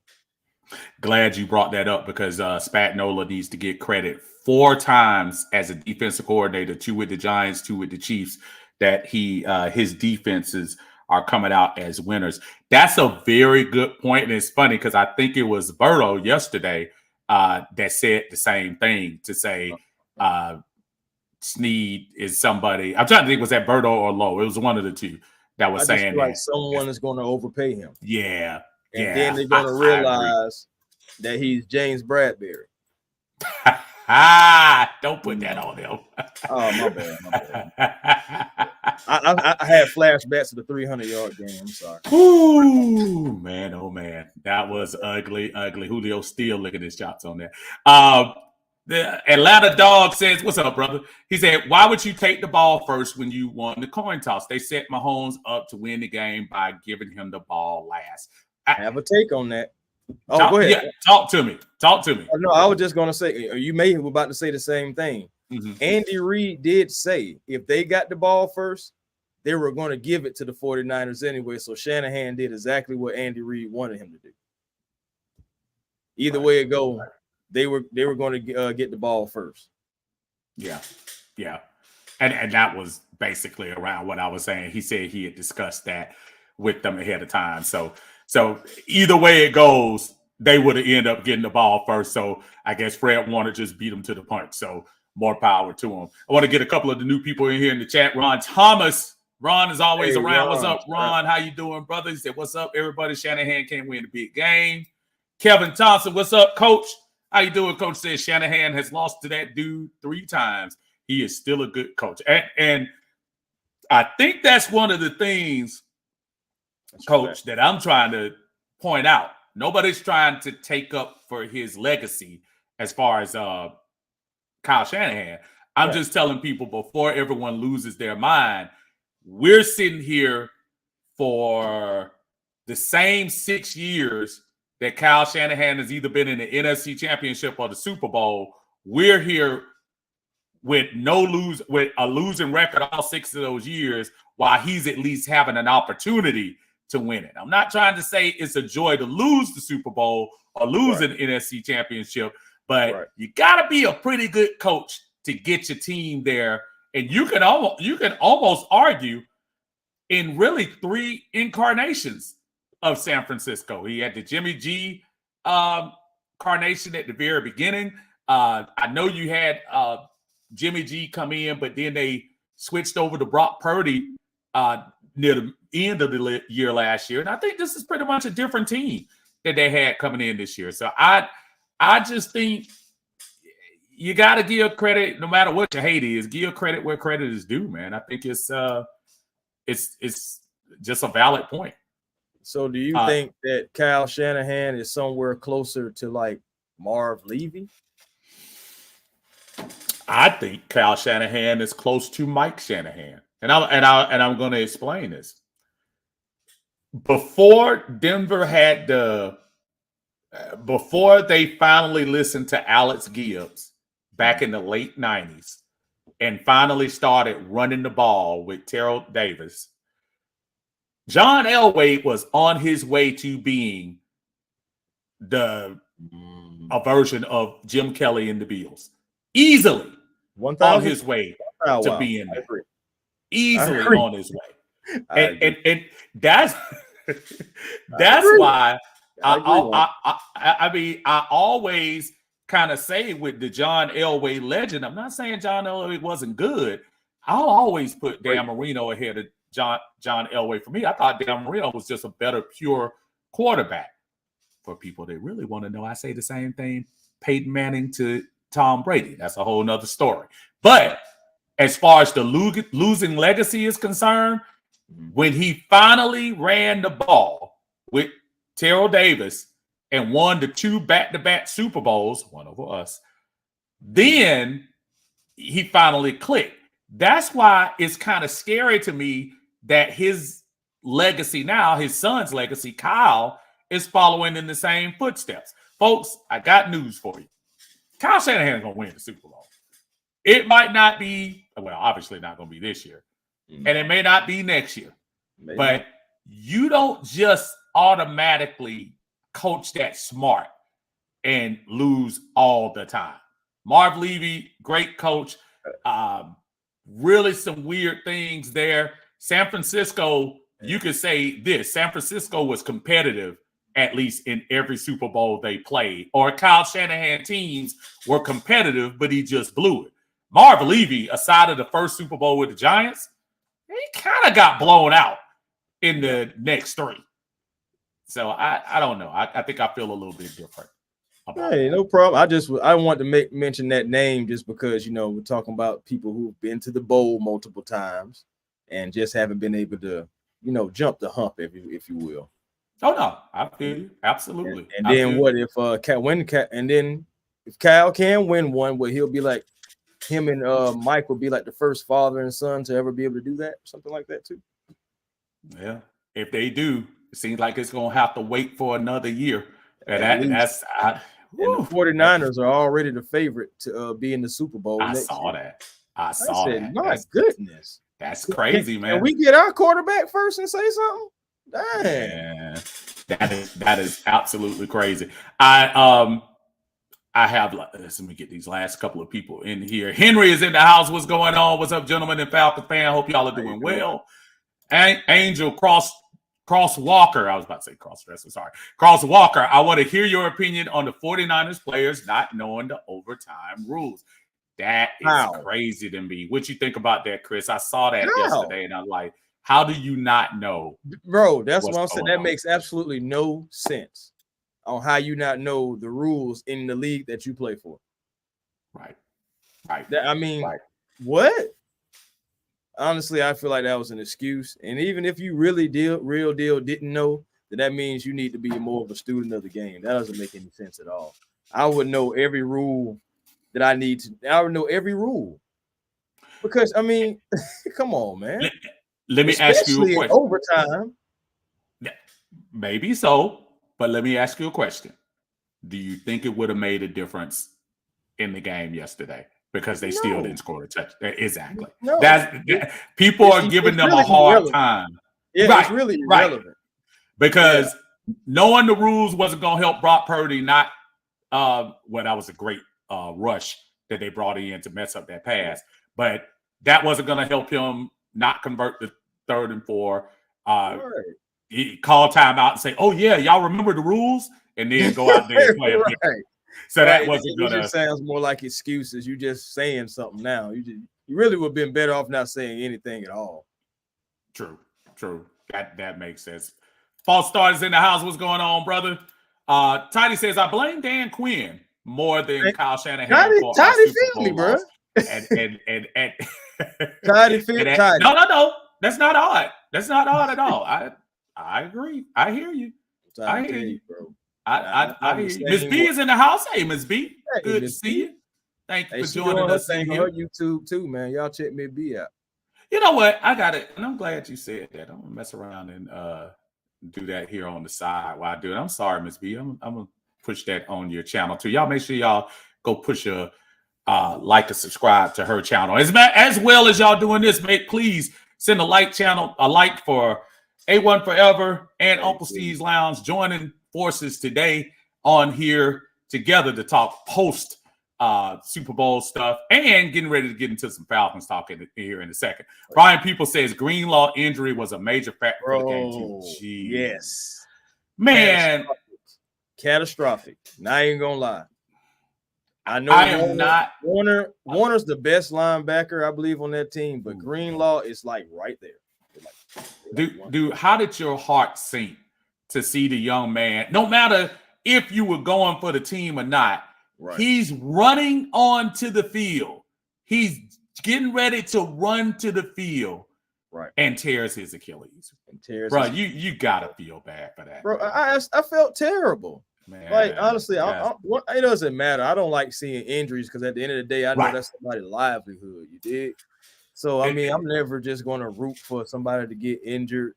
[SPEAKER 1] Glad you brought that up, because Spagnuolo needs to get credit 4 times as a defensive coordinator, 2 with the Giants, 2 with the Chiefs, that his defenses are coming out as winners. That's a very good point. And it's funny because I think it was Berto yesterday that said the same thing, to say Snead is somebody. I'm trying to think, was that Berto or Lowe? It was one of the two that was saying
[SPEAKER 2] that. Like someone is going to overpay him.
[SPEAKER 1] Yeah.
[SPEAKER 2] And then they're going to realize that he's James Bradbury.
[SPEAKER 1] Don't put that on him.
[SPEAKER 2] Oh, my bad. I had flashbacks to the 300-yard game. I'm sorry.
[SPEAKER 1] Ooh, man, oh man, that was ugly. Julio still licking his chops on that. The Atlanta Dog says, "What's up, brother?" He said, "Why would you take the ball first when you won the coin toss? They set Mahomes up to win the game by giving him the ball last."
[SPEAKER 2] I have a take on that. Oh, go ahead.
[SPEAKER 1] Yeah, talk to me.
[SPEAKER 2] No, I was just going to say, you may have about to say the same thing. Mm-hmm. Andy Reid did say if they got the ball first, they were going to give it to the 49ers anyway. So Shanahan did exactly what Andy Reid wanted him to do. Either way it goes, they were going to get the ball first.
[SPEAKER 1] Yeah. And that was basically around what I was saying. He said he had discussed that with them ahead of time. So either way it goes, they would have ended up getting the ball first. So I guess Fred Warner just beat them to the punch. So more power to him. I want to get a couple of the new people in here in the chat. Ron Thomas. Ron is always around. What's up, Ron? How you doing, brother? He said, "What's up, everybody? Shanahan can't win the big game." Kevin Thompson, what's up, coach? How you doing? Coach says Shanahan has lost to that dude 3 times. He is still a good coach. And I think that's one of the things, Coach, that I'm trying to point out. Nobody's trying to take up for his legacy as far as Kyle Shanahan. I'm just telling people, before everyone loses their mind, we're sitting here for the same 6 years that Kyle Shanahan has either been in the NFC Championship or the Super Bowl. We're here with with a losing record all 6 of those years, while he's at least having an opportunity to win it. I'm not trying to say it's a joy to lose the Super Bowl or lose an NFC Championship, but you got to be a pretty good coach to get your team there. And you can almost argue in really 3 incarnations of San Francisco. He had the Jimmy G carnation at the very beginning. I know you had Jimmy G come in, but then they switched over to Brock Purdy near the end of the year last year. And I think this is pretty much a different team that they had coming in this year. So I just think you got to give credit, no matter what your hate is, give credit where credit is due, man. I think it's just a valid point.
[SPEAKER 2] So do you think that Kyle Shanahan is somewhere closer to like Marv Levy?
[SPEAKER 1] I think Kyle Shanahan is close to Mike Shanahan. And I'm going to explain this. Before Denver had before they finally listened to Alex Gibbs back in the late 90s and finally started running the ball with Terrell Davis, John Elway was on his way to being a version of Jim Kelly and the Bills. Easily on his way to being there. Easily on his way. And that's why I mean, I always kind of say with the John Elway legend, I'm not saying John Elway wasn't good. I'll always put Dan Marino ahead of John Elway. For me, I thought Dan Marino was just a better pure quarterback. For people that really want to know, I say the same thing. Peyton Manning to Tom Brady. That's a whole nother story. But as far as the losing legacy is concerned, when he finally ran the ball with Terrell Davis and won the 2 back-to-back Super Bowls, one over us, then he finally clicked. That's why it's kind of scary to me that his legacy now, his son's legacy, Kyle, is following in the same footsteps. Folks, I got news for you. Kyle Shanahan is going to win the Super Bowl. It might not be, well, obviously not going to be this year. And it may not be next year.
[SPEAKER 2] Maybe.
[SPEAKER 1] But you don't just automatically coach that smart and lose all the time. Marv Levy, great coach. Really some weird things there. San Francisco, you could say this. San Francisco was competitive, at least in every Super Bowl they played. Or Kyle Shanahan teams were competitive, but he just blew it. Marv Levy, aside of the first Super Bowl with the Giants, he kind of got blown out in the next three. So I don't know. I think I feel a little bit different.
[SPEAKER 2] Hey, no problem. I want to mention that name just because, we're talking about people who've been to the bowl multiple times and just haven't been able to, jump the hump, if you will.
[SPEAKER 1] Oh no, I feel you. Absolutely.
[SPEAKER 2] And then what if if Kyle can win one, where he'll be like him and Mike will be like the first father and son to ever be able to do that, something like that too.
[SPEAKER 1] Yeah, if they do, it seems like it's gonna have to wait for another year. And
[SPEAKER 2] the 49ers are already the favorite to be in the Super Bowl.
[SPEAKER 1] I saw that. I said, that.
[SPEAKER 2] My goodness.
[SPEAKER 1] That's crazy, man.
[SPEAKER 2] Can we get our quarterback first and say something? Dang.
[SPEAKER 1] Yeah, that is absolutely crazy. I have, let me get these last couple of people in here. Henry is in the house. What's going on? What's up, gentlemen and Falcon fan? Hope y'all are doing well. Angel Crosswalker. I was about to say cross-dresser. Sorry. Crosswalker. I want to hear your opinion on the 49ers players not knowing the overtime rules. That is crazy to me. What you think about that, Chris? I saw that yesterday, and I'm like, how do you not know?
[SPEAKER 2] Bro, that's what I'm saying. That makes absolutely no sense on how you not know the rules in the league that you play for.
[SPEAKER 1] Right.
[SPEAKER 2] What? Honestly, I feel like that was an excuse. And even if you really real deal didn't know, that means you need to be more of a student of the game. That doesn't make any sense at all. I would know every rule that I need to. I would know every rule. Because, come on, man.
[SPEAKER 1] Let me ask you a question.
[SPEAKER 2] Overtime.
[SPEAKER 1] Maybe so, but let me ask you a question. Do you think it would have made a difference in the game yesterday? Because they still didn't score a touchdown. Exactly. No. People are giving them a hard time.
[SPEAKER 2] Yeah, right, it's really irrelevant.
[SPEAKER 1] Right. Because knowing the rules wasn't going to help Brock Purdy not that was a great rush that they brought in to mess up that pass. But that wasn't going to help him not convert the 3rd and 4. He called timeout and say, "Oh yeah, y'all remember the rules," and then go out there and play a game. So that wasn't gonna.
[SPEAKER 2] It sounds more like excuses. You just saying something now. You really would have been better off not saying anything at all.
[SPEAKER 1] True. That makes sense. False starters in the house. What's going on, brother? Tidy says, "I blame Dan Quinn more than Kyle Shanahan."
[SPEAKER 2] Tidy feel me, bro.
[SPEAKER 1] And
[SPEAKER 2] Tidy feel Tidy.
[SPEAKER 1] No. That's not odd. That's not odd at all. I agree. I hear you. I hear you, bro. I hear you. Miss B is in the house. Hey, Miss B. Good to see you. Thank you for joining us.
[SPEAKER 2] On her YouTube too, man. Y'all check Miss B out.
[SPEAKER 1] You know what? I got it, and I'm glad you said that. I'm gonna mess around and do that here on the side while I do it. I'm sorry, Miss B. I'm gonna push that on your channel too. Y'all make sure y'all go push a like and subscribe to her channel as well as y'all doing this. Please send a like for A1 Forever and Uncle Steve's Lounge joining forces today on here together to talk post Super Bowl stuff and getting ready to get into some Falcons talk here in a second. Brian People says Greenlaw injury was a major factor for the game too. Jeez.
[SPEAKER 2] Yes,
[SPEAKER 1] man,
[SPEAKER 2] catastrophic. Not even gonna lie. I know Warner's the best linebacker, I believe, on that team, but Greenlaw is like right there.
[SPEAKER 1] Dude, how did your heart sink to see the young man? No matter if you were going for the team or not, he's running onto the field. He's getting ready to run to the field, and tears his Achilles. Bro, you gotta feel bad for that.
[SPEAKER 2] Bro, I felt terrible. Man, like honestly, it doesn't matter. I don't like seeing injuries because at the end of the day, I know that's somebody's livelihood. You did. So I'm never just going to root for somebody to get injured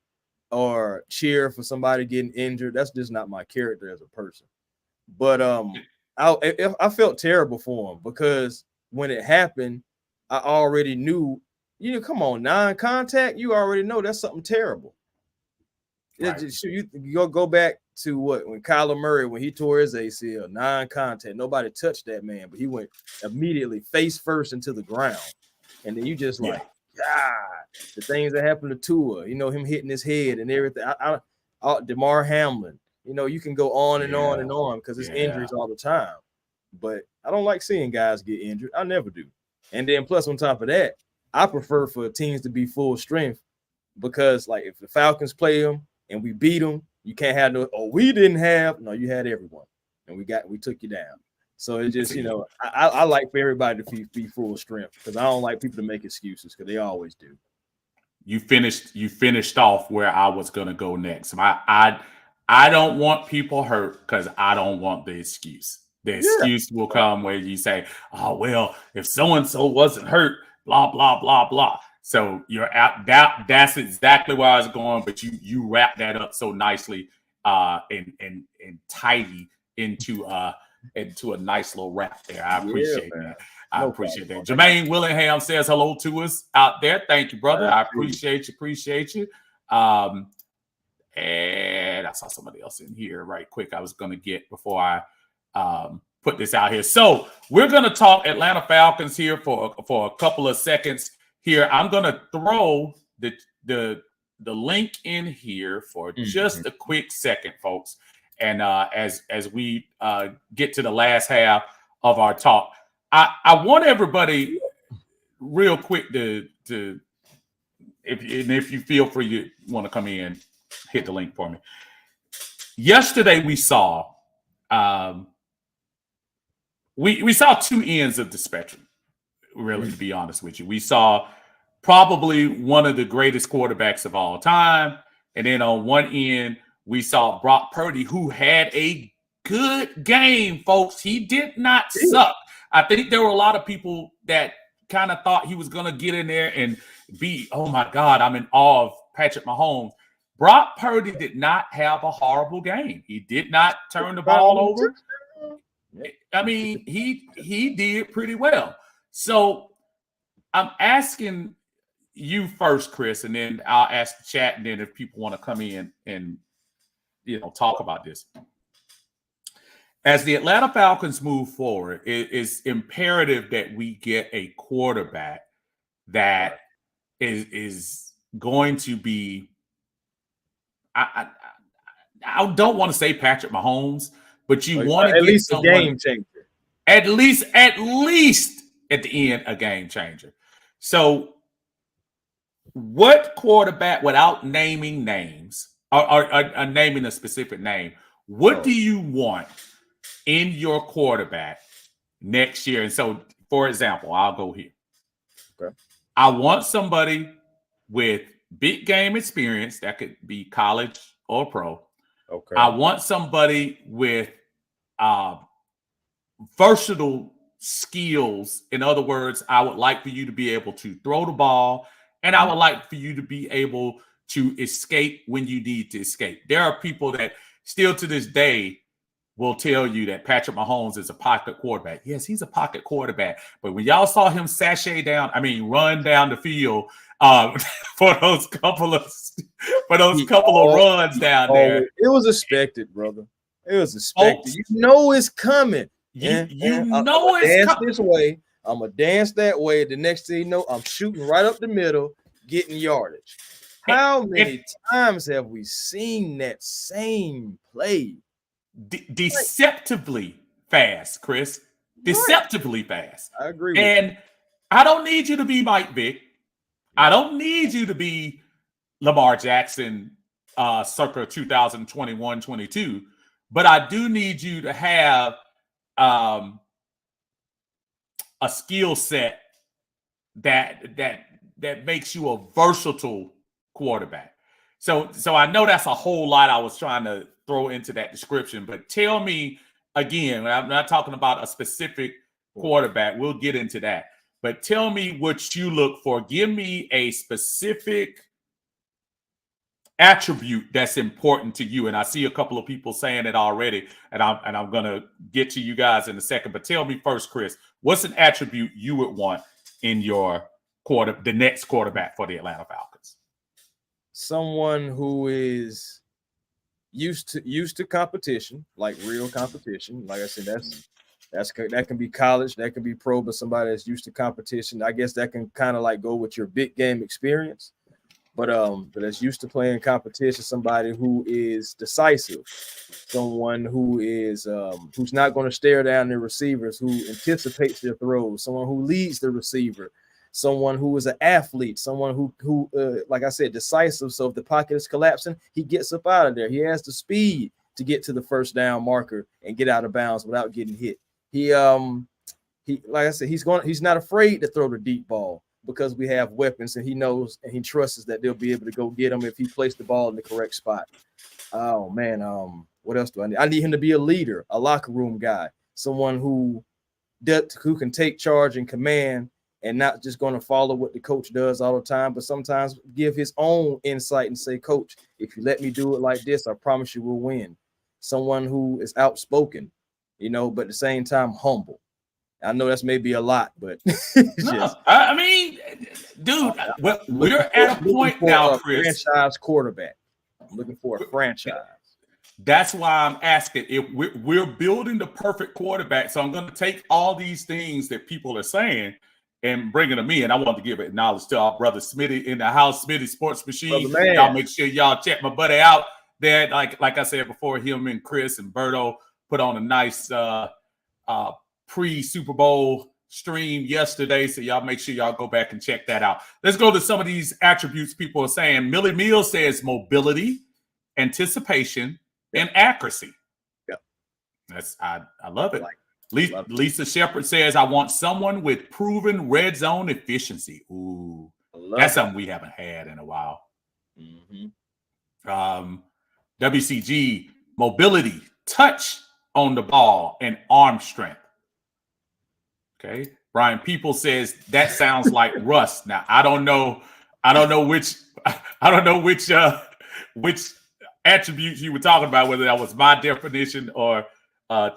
[SPEAKER 2] or cheer for somebody getting injured. That's just not my character as a person. But I felt terrible for him because when it happened, I already knew. Come on, non-contact. You already know that's something terrible. Right. You go back to when Kyler Murray, when he tore his ACL, non-contact. Nobody touched that man, but he went immediately face first into the ground. And then you just God, the things that happened to Tua, him hitting his head and everything. DeMar Hamlin, you can go on and on and on because it's injuries all the time. But I don't like seeing guys get injured. I never do. And then plus on top of that, I prefer for teams to be full strength because like if the Falcons play them and we beat them, you can't have we didn't have. No, you had everyone. And we took you down. So it just, I like for everybody to be full strength because I don't like people to make excuses because they always do.
[SPEAKER 1] You finished off where I was gonna go next. I don't want people hurt because I don't want the excuse. The excuse will come where you say, "Oh well, if so and so wasn't hurt, blah blah blah blah." So you're out. That's exactly where I was going. But you wrap that up so nicely, and tidy into a nice little wrap there. I appreciate that. I appreciate that. Jermaine Willingham says hello to us out there. Thank you, brother. I appreciate you. And I saw somebody else in here right quick. I was going to get before I put this out here. So we're going to talk Atlanta Falcons here for a couple of seconds here. I'm going to throw the link in here for just a quick second, folks. And as we get to the last half of our talk, I want everybody real quick to if you feel free you want to come in, hit the link for me. Yesterday we saw we saw two ends of the spectrum, really, to be honest with you. We saw probably one of the greatest quarterbacks of all time, and then on one end we saw Brock Purdy, who had a good game, folks. He did not suck. I think there were a lot of people that kind of thought he was going to get in there and be, oh my God, I'm in awe of Patrick Mahomes. Brock Purdy did not have a horrible game. He did not turn the ball over. I mean, he did pretty well. So I'm asking you first, Chris, and then I'll ask the chat, and then if people want to come in and talk about this. As the Atlanta Falcons move forward, it is imperative that we get a quarterback that is going to be. I don't want to say Patrick Mahomes, but you want to
[SPEAKER 2] at least a game changer.
[SPEAKER 1] At least at the end, a game changer. So, what quarterback, without naming names or naming a specific name, what do you want in your quarterback next year? And so, for example, I'll go here. Okay. I want somebody with big game experience. That could be college or pro. Okay. I want somebody with versatile skills. In other words, I would like for you to be able to throw the ball, and I would like for you to be able to escape when you need to escape. There are people that still to this day will tell you that Patrick Mahomes is a pocket quarterback. Yes, he's a pocket quarterback. But when y'all saw him run down the field for those couple of runs down there,
[SPEAKER 2] it was expected, brother. It was expected. You know it's coming.
[SPEAKER 1] You know it's coming.
[SPEAKER 2] This way. I'm gonna dance that way. The next thing you know, I'm shooting right up the middle, getting yardage. How many times have we seen that same play?
[SPEAKER 1] Deceptively fast, Chris. Deceptively fast.
[SPEAKER 2] I agree.
[SPEAKER 1] And I don't need you to be Mike Vick. I don't need you to be Lamar Jackson circa 2021-22. But I do need you to have a skill set that makes you a versatile quarterback. So I know that's a whole lot I was trying to throw into that description, but tell me again, I'm not talking about a specific quarterback. We'll get into that. But tell me what you look for. Give me a specific attribute that's important to you? And I see a couple of people saying it already, and I'm gonna get to you guys in a second. But tell me first, Chris, what's an attribute you would want in your the next quarterback for the Atlanta Falcons?
[SPEAKER 2] Someone who is used to competition, like real competition. Like I said, that can be college, that can be pro, but somebody that's used to competition. I guess that can kind of like go with your big game experience. But that's used to playing competition, somebody who is decisive, someone who is who's not going to stare down their receivers, who anticipates their throws, someone who leads the receiver, someone who is an athlete, someone who like I said, decisive. So if the pocket is collapsing, he gets up out of there. He has the speed to get to the first down marker and get out of bounds without getting hit. He like I said, he's not afraid to throw the deep ball, because we have weapons, and he knows and he trusts that they'll be able to go get him if he placed the ball in the correct spot. Oh man, what else do I need? I need him to be a leader, a locker room guy, someone who can take charge and command, and not just going to follow what the coach does all the time, but sometimes give his own insight and say, "Coach, if you let me do it like this, I promise you we'll win." Someone who is outspoken, but at the same time humble. I know that's maybe a lot, but
[SPEAKER 1] I mean, dude, we're at a point now, Chris.
[SPEAKER 2] Franchise quarterback. I'm looking for a franchise.
[SPEAKER 1] That's why I'm asking. If we're building the perfect quarterback, so I'm going to take all these things that people are saying and bringing them in. I want to give acknowledge to our brother Smitty in the house, Smitty Sports Machine. Y'all make sure y'all check my buddy out there. Like I said before, him and Chris and Berto put on a nice pre-Super Bowl stream yesterday, so y'all make sure y'all go back and check that out. Let's go to some of these attributes people are saying. Millie Meal says mobility, anticipation, and accuracy.
[SPEAKER 2] Yeah,
[SPEAKER 1] I love it. Lisa Shepard says, I want someone with proven red zone efficiency. Ooh, that's something we haven't had in a while. WCG, mobility, touch on the ball, and arm strength. Okay. Brian People says that sounds like Russ. Now I don't know which attributes you were talking about, whether that was my definition or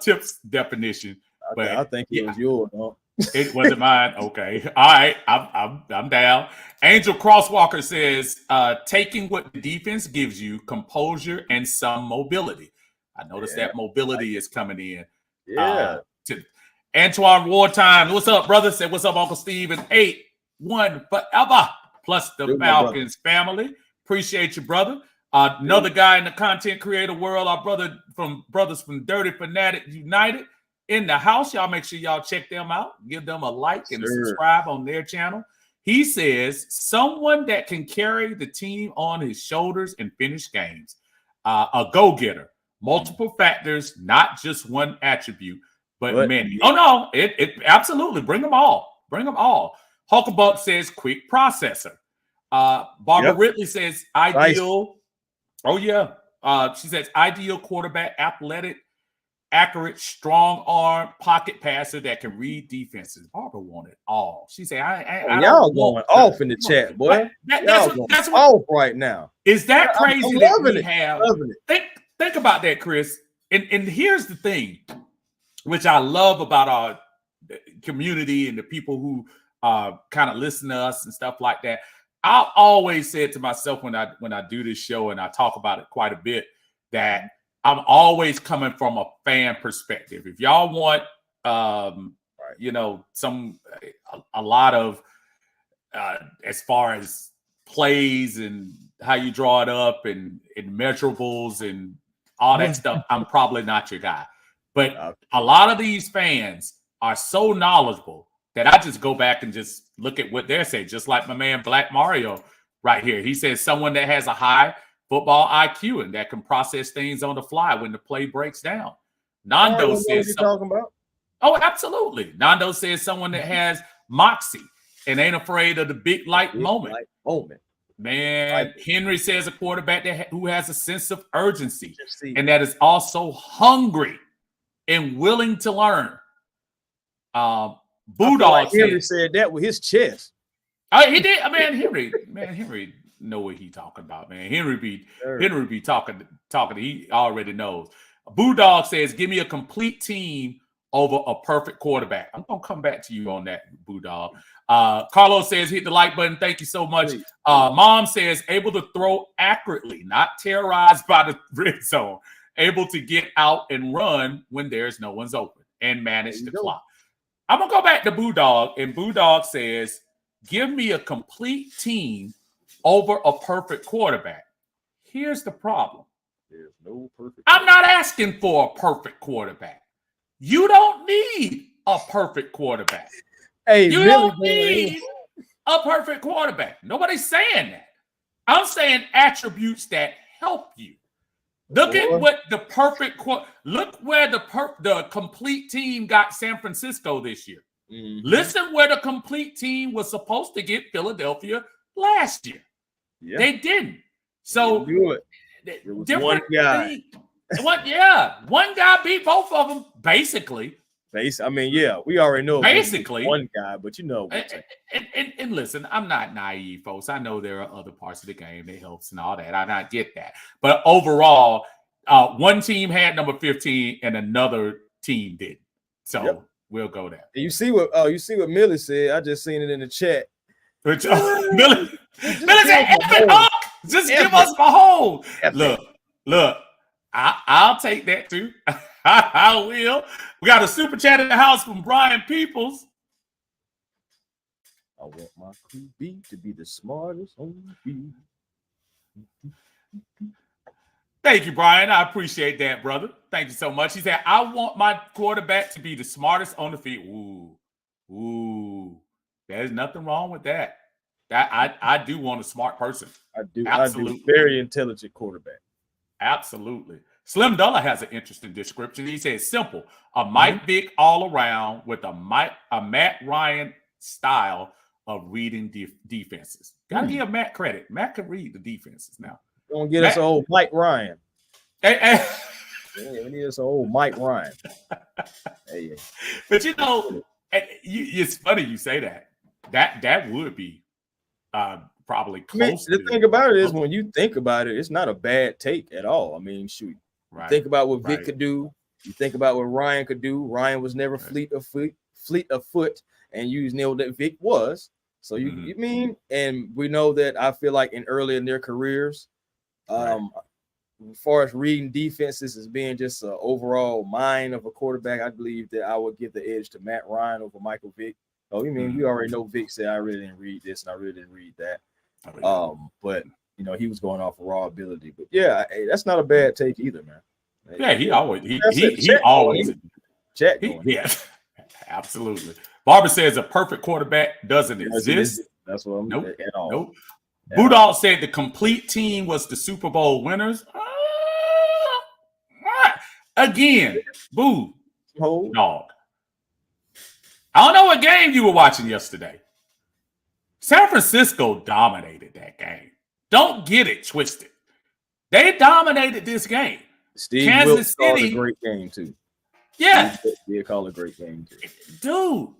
[SPEAKER 1] Tip's definition. But
[SPEAKER 2] I think it was yours, huh?
[SPEAKER 1] It wasn't mine. Okay. All right. I'm down. Angel Crosswalker says taking what the defense gives you, composure and some mobility. I noticed that mobility is coming in.
[SPEAKER 2] Yeah.
[SPEAKER 1] Antoine Wartime, what's up, brother? Said, what's up, Uncle Steve? And 8-1 forever, plus the Falcons family. Appreciate you, brother. Another guy in the content creator world, our brothers from Dirty Fanatic United in the house. Y'all make sure y'all check them out. Give them a like and subscribe on their channel. He says, someone that can carry the team on his shoulders and finish games. A go-getter. Multiple factors, not just one attribute. But many. Oh no, it absolutely bring them all. Bring them all. Hulkabuck says quick processor. Barbara Ridley says ideal. Nice. Oh yeah. She says ideal quarterback, athletic, accurate, strong arm, pocket passer that can read defenses. Barbara wanted all. She said,
[SPEAKER 2] y'all going off in the chat, boy. That's off right now.
[SPEAKER 1] Is that crazy that we have? Think about that, Chris. And here's the thing, which I love about our community and the people who kind of listen to us and stuff like that. I always said to myself when I do this show, and I talk about it quite a bit, that I'm always coming from a fan perspective. If y'all want, a lot of as far as plays and how you draw it up and measurables and all that stuff, I'm probably not your guy. But a lot of these fans are so knowledgeable that I just go back and just look at what they're saying, just like my man Black Mario right here. He says someone that has a high football IQ and that can process things on the fly when the play breaks down. Nando says
[SPEAKER 2] talking about.
[SPEAKER 1] Oh, absolutely. Nando says someone that has moxie and ain't afraid of the big light moment. Man, Henry says a quarterback who has a sense of urgency and that is also hungry and willing to learn. Budog
[SPEAKER 2] Henry said that with his chest.
[SPEAKER 1] He did. Henry, know what he talking about, man. Henry be talking. He already knows. Bulldog says, give me a complete team over a perfect quarterback. I'm going to come back to you on that, Bulldog. Carlos says, hit the like button. Thank you so much. Mom says, able to throw accurately, not terrorized by the red zone, able to get out and run when there's no one's open and manage the clock. I'm going to go back to Bulldog, and Bulldog says, give me a complete team over a perfect quarterback. Here's the problem.
[SPEAKER 2] There's no perfect.
[SPEAKER 1] I'm not asking for a perfect quarterback. You don't need a perfect quarterback.
[SPEAKER 2] Hey,
[SPEAKER 1] you
[SPEAKER 2] really
[SPEAKER 1] don't need a perfect quarterback. Nobody's saying that. I'm saying attributes that help you. Look at what the perfect look where the complete team got San Francisco this year. Mm-hmm. Listen where the complete team was supposed to get Philadelphia last year. Yeah. They didn't. So
[SPEAKER 2] it was one guy.
[SPEAKER 1] One guy beat both of them, basically.
[SPEAKER 2] I mean, yeah, we already know
[SPEAKER 1] basically
[SPEAKER 2] one guy, but you know.
[SPEAKER 1] And listen, I'm not naive, folks. I know there are other parts of the game that helps and all that. I get that. But overall, one team had number 15 and another team didn't. So we'll go there.
[SPEAKER 2] And you see what Millie said. I just seen it in the chat.
[SPEAKER 1] Millie said, just give us Mahomes. Look, I'll take that too. I will. We got a super chat in the house from Brian Peoples.
[SPEAKER 2] I want my QB to be the smartest on the field.
[SPEAKER 1] Thank you, Brian. I appreciate that, brother. Thank you so much. He said, I want my quarterback to be the smartest on the field. Ooh. There's nothing wrong with that. I do want a smart person.
[SPEAKER 2] I do. Absolutely. I do. Very intelligent quarterback.
[SPEAKER 1] Absolutely. Slim Dulla has an interesting description. He says, simple, a Mike Vick all around with a Matt Ryan style of reading defenses. Got to give Matt credit. Matt can read the defenses now.
[SPEAKER 2] Gonna get us an old Mike Ryan.
[SPEAKER 1] We
[SPEAKER 2] need us an old Mike Ryan.
[SPEAKER 1] But you know, it's funny you say that. That would be probably close.
[SPEAKER 2] The thing about it is, when you think about it, it's not a bad take at all. I mean, shoot. Right. Think about what Vic could do. You think about what Ryan could do. Ryan was never fleet of foot, and you know that Vic was. So you mean, and we know that I feel like early in their careers, as far as reading defenses as being just an overall mind of a quarterback, I believe that I would give the edge to Matt Ryan over Michael Vick. Oh, you mean we already know Vic said I really didn't read this and I really didn't read that. But you know, he was going off of raw ability. But yeah, that's not a bad take either, man.
[SPEAKER 1] Yeah, he always
[SPEAKER 2] check.
[SPEAKER 1] Yeah, absolutely. Barbara says a perfect quarterback doesn't exist.
[SPEAKER 2] That's what I'm at all.
[SPEAKER 1] Nope. Budal said the complete team was the Super Bowl winners. Again, boo, dog. I don't know what game you were watching yesterday. San Francisco dominated that game. Don't get it twisted. They dominated this game.
[SPEAKER 2] Kansas City, a great game too.
[SPEAKER 1] Yeah,
[SPEAKER 2] they call a great game too.
[SPEAKER 1] Dude,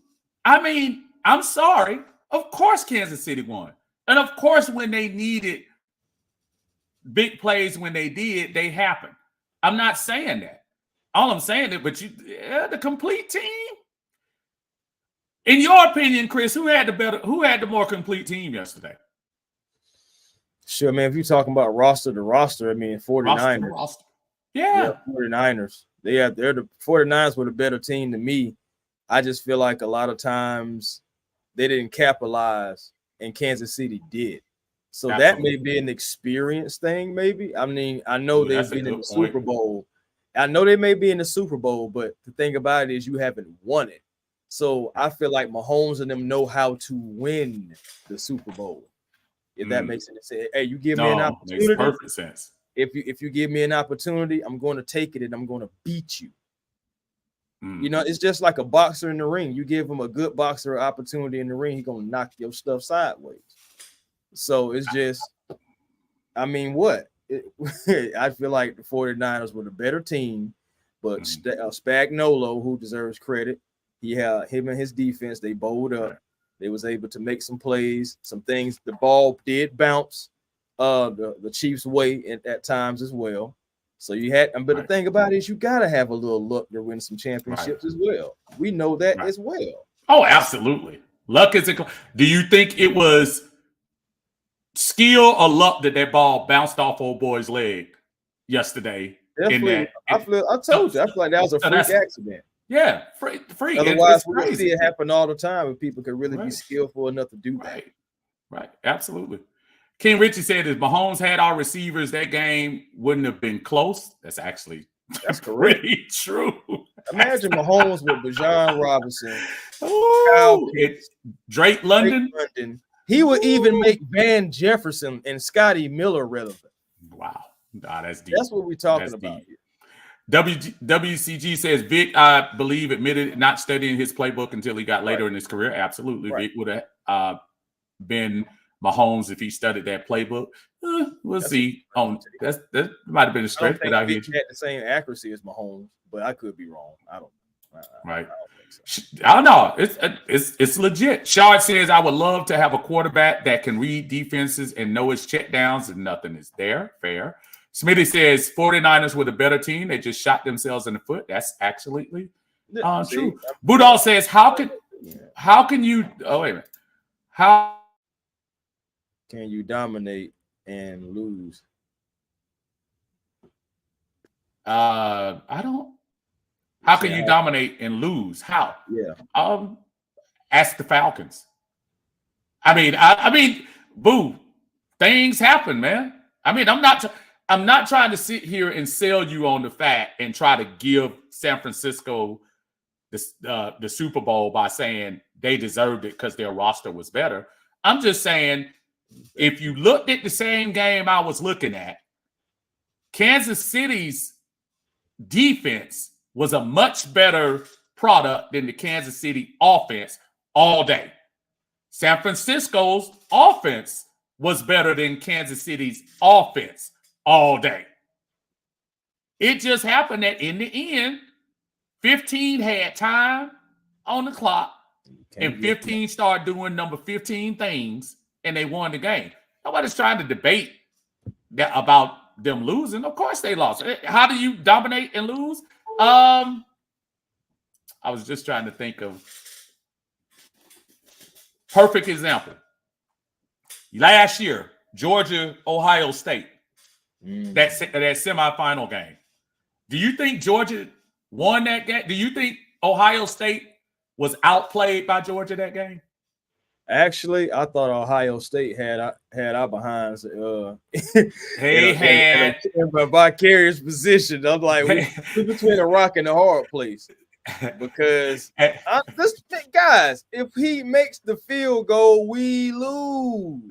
[SPEAKER 1] I mean, I'm sorry. Of course, Kansas City won, and of course, when they needed big plays, when they did, they happened. I'm not saying that. All I'm saying is, but the complete team. In your opinion, Chris, who had the more complete team yesterday?
[SPEAKER 2] Sure, man. If you're talking about roster to roster, I mean, 49ers.
[SPEAKER 1] Roster. Yeah,
[SPEAKER 2] 49ers. They're the 49ers were the better team than me. I just feel like a lot of times they didn't capitalize, and Kansas City did. So that may be an experience thing, maybe. I mean, I know they've been in the Super Bowl. I know they may be in the Super Bowl, but the thing about it is you haven't won it. So I feel like Mahomes and them know how to win the Super Bowl. If that makes sense. Hey, you give me an opportunity.
[SPEAKER 1] Makes perfect sense.
[SPEAKER 2] If you give me an opportunity, I'm going to take it and I'm going to beat you. You know, it's just like a boxer in the ring. You give him a good boxer opportunity in the ring, he's going to knock your stuff sideways. So it's just, I mean, what? I feel like the 49ers were the better team, but Spagnuolo, who deserves credit, him and his defense, they bowled up. They was able to make some plays, some things. The ball did bounce. the Chiefs' way at times as well. So you had, but the thing about it is you gotta have a little luck to win some championships as well. We know that as well.
[SPEAKER 1] Oh, absolutely. Luck is do you think it was skill or luck that ball bounced off old boy's leg yesterday?
[SPEAKER 2] Definitely. I told you. I feel like that was a freak accident.
[SPEAKER 1] Yeah, freak.
[SPEAKER 2] Otherwise, we see it happen all the time when people could really be skillful enough to do that.
[SPEAKER 1] Right. Absolutely. King Richie said if Mahomes had our receivers, that game wouldn't have been close. That's pretty true.
[SPEAKER 2] Imagine Mahomes with Bijan Robinson,
[SPEAKER 1] Kyle Pitts, Drake London.
[SPEAKER 2] He would even make Van Jefferson and Scotty Miller relevant.
[SPEAKER 1] Wow. Nah, that's deep.
[SPEAKER 2] That's what we're talking about here.
[SPEAKER 1] WCG says Vic, I believe, admitted not studying his playbook until he got later in his career. Absolutely. Vic would have been Mahomes if he studied that playbook. We'll see. That might have been a stretch, but I
[SPEAKER 2] Vic had the same accuracy as Mahomes, but I could be wrong. I don't know.
[SPEAKER 1] I don't think so. I don't know. It's legit. Shard says I would love to have a quarterback that can read defenses and know his check downs and nothing is there. Fair. Smitty says 49ers were the better team. They just shot themselves in the foot. That's absolutely true. Budal says, how can you how
[SPEAKER 2] can you dominate and lose?
[SPEAKER 1] I don't. How can you dominate and lose? How?
[SPEAKER 2] Yeah.
[SPEAKER 1] Ask the Falcons. I mean, boo. Things happen, man. I mean, I'm not trying to sit here and sell you on the fact and try to give San Francisco the Super Bowl by saying they deserved it because their roster was better. I'm just saying, if you looked at the same game I was looking at, Kansas City's defense was a much better product than the Kansas City offense all day. San Francisco's offense was better than Kansas City's offense all day. It just happened that in the end, 15 had time on the clock, and 15 started doing number 15 things, and they won the game. Nobody's trying to debate that about them losing. Of course they lost. How do you dominate and lose? I was just trying to think of perfect example. Last year, Georgia, Ohio State, that semifinal game. Do you think Georgia won that game? Do you think Ohio State was outplayed by Georgia that game?
[SPEAKER 2] Actually, I thought Ohio State had our behinds.
[SPEAKER 1] They had
[SPEAKER 2] a vicarious position. I'm like, we're between a rock and a hard place. Because guys, if he makes the field goal, we lose.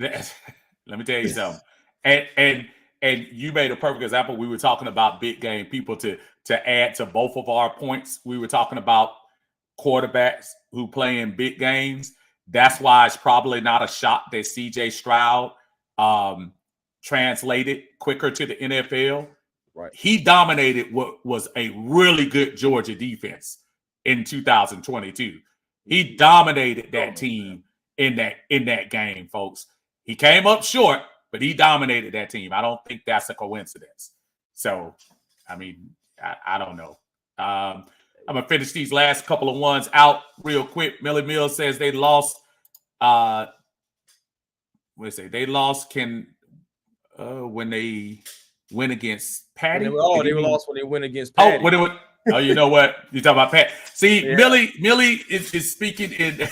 [SPEAKER 1] Let me tell you something. And you made a perfect example. We were talking about big game people to add to both of our points. We were talking about quarterbacks who play in big games. That's why it's probably not a shock that CJ Stroud translated quicker to the NFL.
[SPEAKER 2] Right.
[SPEAKER 1] He dominated what was a really good Georgia defense in 2022. He dominated that team in that game, folks. He came up short, but he dominated that team. I don't think that's a coincidence. So, I mean, I don't know. I'm going to finish these last couple of ones out real quick. Millie Mills says they lost. They lost when they went against Patty.
[SPEAKER 2] They lost when they went against Patty.
[SPEAKER 1] You know what? You talking about Pat. See, yeah. Millie is speaking in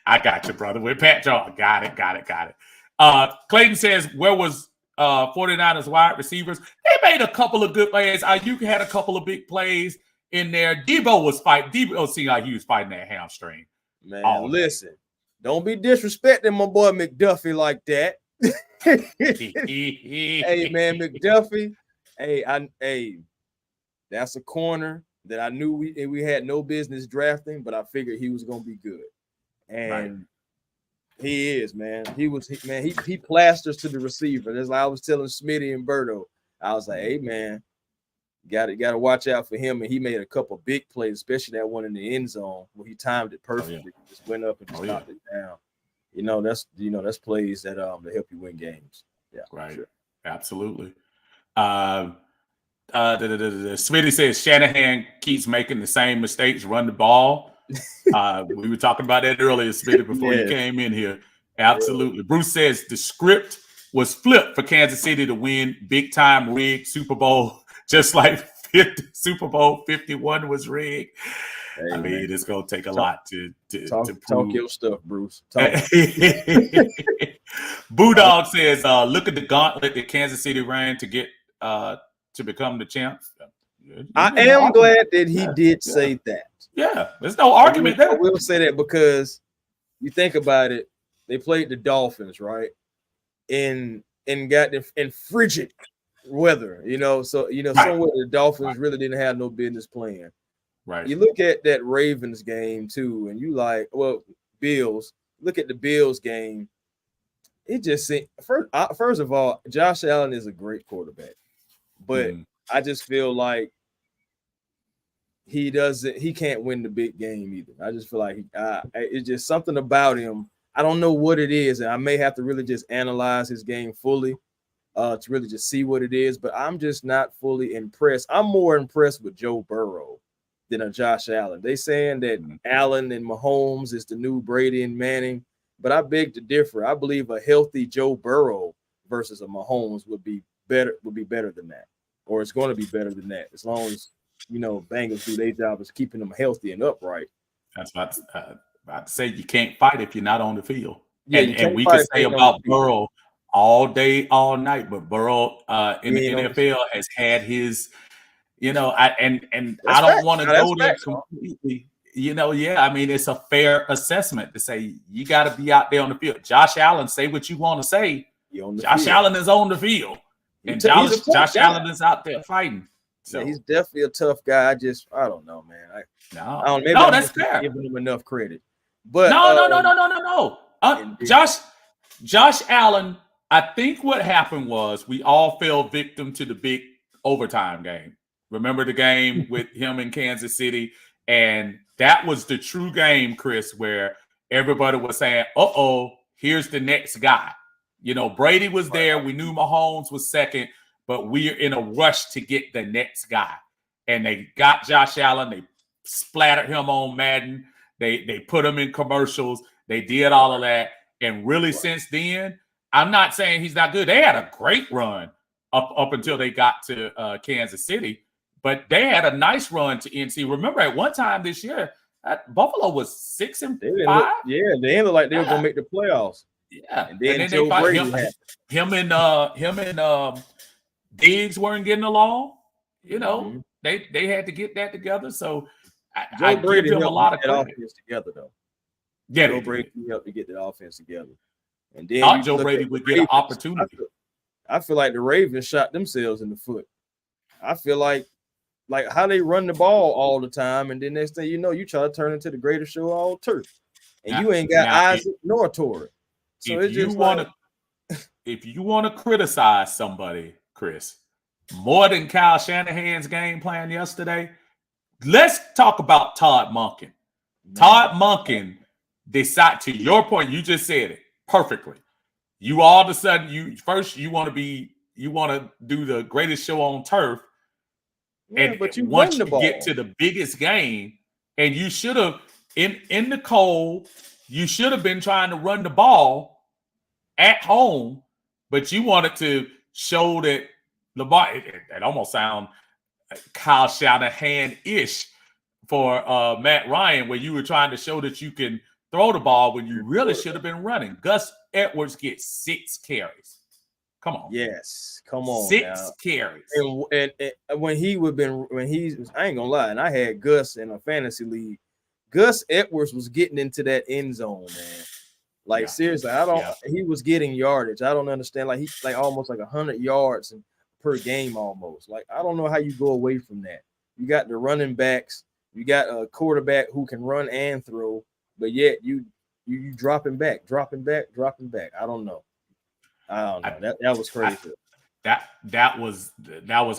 [SPEAKER 1] I got you, brother. With Pat John. Got it. Clayton says, where was 49ers wide receivers? They made a couple of good plays. You had a couple of big plays in there. Debo was fighting. Debo seemed like he was fighting that hamstring.
[SPEAKER 2] Man, listen. Don't be disrespecting my boy McDuffie like that. Hey, man, McDuffie. Hey, that's a corner that I knew we had no business drafting, but I figured he was going to be good. And he is, man. He plasters to the receiver. That's like I was telling Smitty and Berto. I was like, hey, man, got to watch out for him. And he made a couple big plays, especially that one in the end zone where he timed it perfectly. He just went up and just knocked it down. That's plays that help you win games. Yeah,
[SPEAKER 1] right.
[SPEAKER 2] sure.
[SPEAKER 1] Absolutely. Smitty says Shanahan keeps making the same mistakes, run the ball. We were talking about that earlier, Smitty, before you came in here. Absolutely. Bruce says the script was flipped for Kansas City to win big time rigged Super Bowl, just like Super Bowl 51 was rigged.
[SPEAKER 2] Hey,
[SPEAKER 1] I mean, it's gonna take a lot to
[SPEAKER 2] talk
[SPEAKER 1] prove
[SPEAKER 2] your stuff, Bruce.
[SPEAKER 1] Boodog says, look at the gauntlet that Kansas City ran to get to become the champs.
[SPEAKER 2] I am glad that he did say that.
[SPEAKER 1] Yeah, there's no argument there.
[SPEAKER 2] I will say that because you think about it, they played the Dolphins, right? In frigid weather, so somewhere the Dolphins really didn't have no business playing.
[SPEAKER 1] Right.
[SPEAKER 2] You look at that Ravens game too, and you like, well, Bills. Look at the Bills game. It just seemed first of all, Josh Allen is a great quarterback, but I just feel like he can't win the big game either. I just feel like it's just something about him. I don't know what it is, and I may have to really just analyze his game fully to really just see what it is, but I'm just not fully impressed. I'm more impressed with Joe Burrow than a Josh Allen. They saying that Allen and Mahomes is the new Brady and Manning, but I beg to differ. I believe a healthy Joe Burrow versus a Mahomes would be better than that, or it's going to be better than that, as long as Bengals do their job is keeping them healthy and upright.
[SPEAKER 1] That's about to say you can't fight if you're not on the field.
[SPEAKER 2] Yeah,
[SPEAKER 1] and we could say about Burrow all day, all night, but Burrow in the NFL has had his, I don't want to go there completely. I mean, it's a fair assessment to say you got to be out there on the field. Josh Allen, say what you want to say. Josh Allen is on the field, and Josh Allen is out there fighting. So
[SPEAKER 2] he's definitely a tough guy. I don't know, man.
[SPEAKER 1] No, that's fair.
[SPEAKER 2] Giving him enough credit, but
[SPEAKER 1] no. Josh Allen. I think what happened was we all fell victim to the big overtime game. Remember the game with him in Kansas City, and that was the true game, Chris, where everybody was saying, here's the next guy. Brady was there. We knew Mahomes was second, but we're in a rush to get the next guy. And they got Josh Allen. They splattered him on Madden. They put him in commercials. They did all of that. And really since then, I'm not saying he's not good. They had a great run up until they got to Kansas City. But they had a nice run to NC. Remember, at one time this year, Buffalo was 6-5.
[SPEAKER 2] They ended like they were going to make the playoffs.
[SPEAKER 1] Yeah,
[SPEAKER 2] and then Joe Brady
[SPEAKER 1] him and Diggs weren't getting along. They had to get that together. So I give him a lot of credit.
[SPEAKER 2] Offense together, though.
[SPEAKER 1] Yeah,
[SPEAKER 2] Joe Brady helped to get the offense together. And then
[SPEAKER 1] thought Joe Brady would get an opportunity.
[SPEAKER 2] I feel like the Ravens shot themselves in the foot. I feel like how they run the ball all the time, and then next thing you know, you try to turn into the greatest show on turf, and you ain't got Isaac nor Torrey. So
[SPEAKER 1] if you want to criticize somebody, Chris, more than Kyle Shanahan's game plan yesterday, let's talk about Todd Monken. Todd Monken decided, to your point, you just said it perfectly. You all of a sudden, you want to do the greatest show on turf. And but once you get to the biggest game, and you should have in the cold, you should have been trying to run the ball at home, but you wanted to show that Lamar. It almost sounds Kyle Shanahan-ish for Matt Ryan, where you were trying to show that you can throw the ball when you really should have been running. Gus Edwards gets 6 carries. Come on.
[SPEAKER 2] Yes, come on.
[SPEAKER 1] 6 carries.
[SPEAKER 2] And when I ain't gonna lie, and I had Gus in a fantasy league. Gus Edwards was getting into that end zone, man. Seriously, he was getting yardage. I don't understand. Like he's like almost like 100 yards per game almost. Like, I don't know how you go away from that. You got the running backs, you got a quarterback who can run and throw, but yet you dropping back. I don't know. That was crazy.
[SPEAKER 1] That was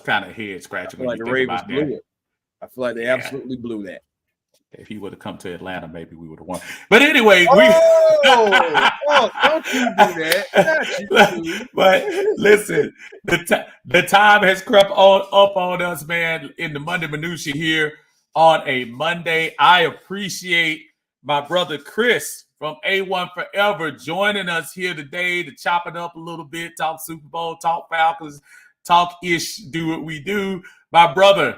[SPEAKER 1] kind of head scratching.
[SPEAKER 2] I feel like the Ravens blew it. I feel like they absolutely blew that.
[SPEAKER 1] If he would have come to Atlanta, maybe we would have won. But anyway,
[SPEAKER 2] don't you do that. Not you do.
[SPEAKER 1] But listen, the time has crept up on us, man, in the Monday Minutia here on a Monday. I appreciate my brother Chris from A1 Forever joining us here today to chop it up a little bit, talk Super Bowl, talk Falcons, talk ish, do what we do. My brother,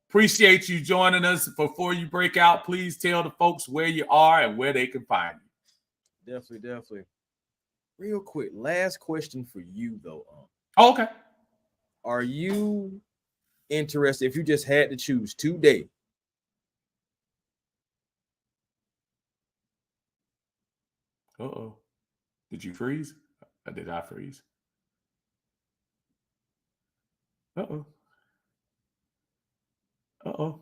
[SPEAKER 1] appreciate you joining us. Before you break out, please tell the folks where you are and where they can find you.
[SPEAKER 2] Definitely. Real quick, last question for you, though.
[SPEAKER 1] Okay.
[SPEAKER 2] Are you interested, if you just had to choose today?
[SPEAKER 1] Uh-oh. Did you freeze? Or did I freeze? Uh-oh. Uh-oh.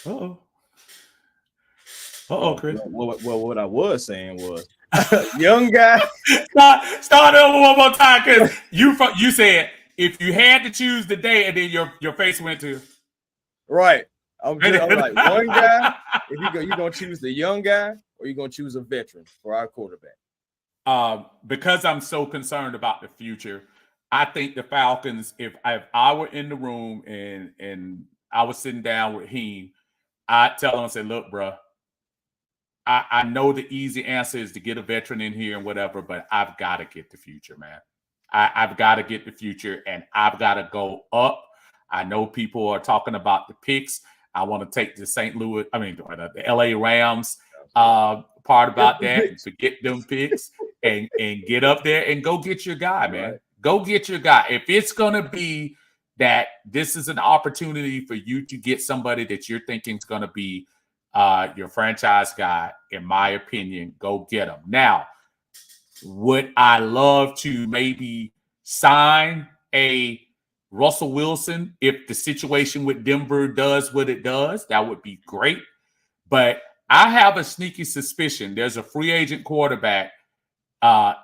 [SPEAKER 1] Uh-oh. Uh-oh, Chris.
[SPEAKER 2] Well, what I was saying was, young guy.
[SPEAKER 1] Start over one more time, because you said if you had to choose the day, and then your face went to
[SPEAKER 2] right. I'm like, one guy. If you're gonna choose the young guy, or you're gonna choose a veteran for our quarterback?
[SPEAKER 1] Because I'm so concerned about the future, I think the Falcons. If I were in the room and I was sitting down with him, I'd tell him and say, "Look, bro, I know the easy answer is to get a veteran in here and whatever, but I've got to get the future, man. I've got to get the future, and I've got to go up. I know people are talking about the picks. I want to take the LA Rams part about that and forget them picks and get up there and go get your guy, man. Right. Go get your guy. If it's going to be that this is an opportunity for you to get somebody that you're thinking is going to be your franchise guy, in my opinion, go get him. Now, would I love to maybe sign a Russell Wilson if the situation with Denver does what it does? That would be great. But I have a sneaky suspicion there's a free agent quarterback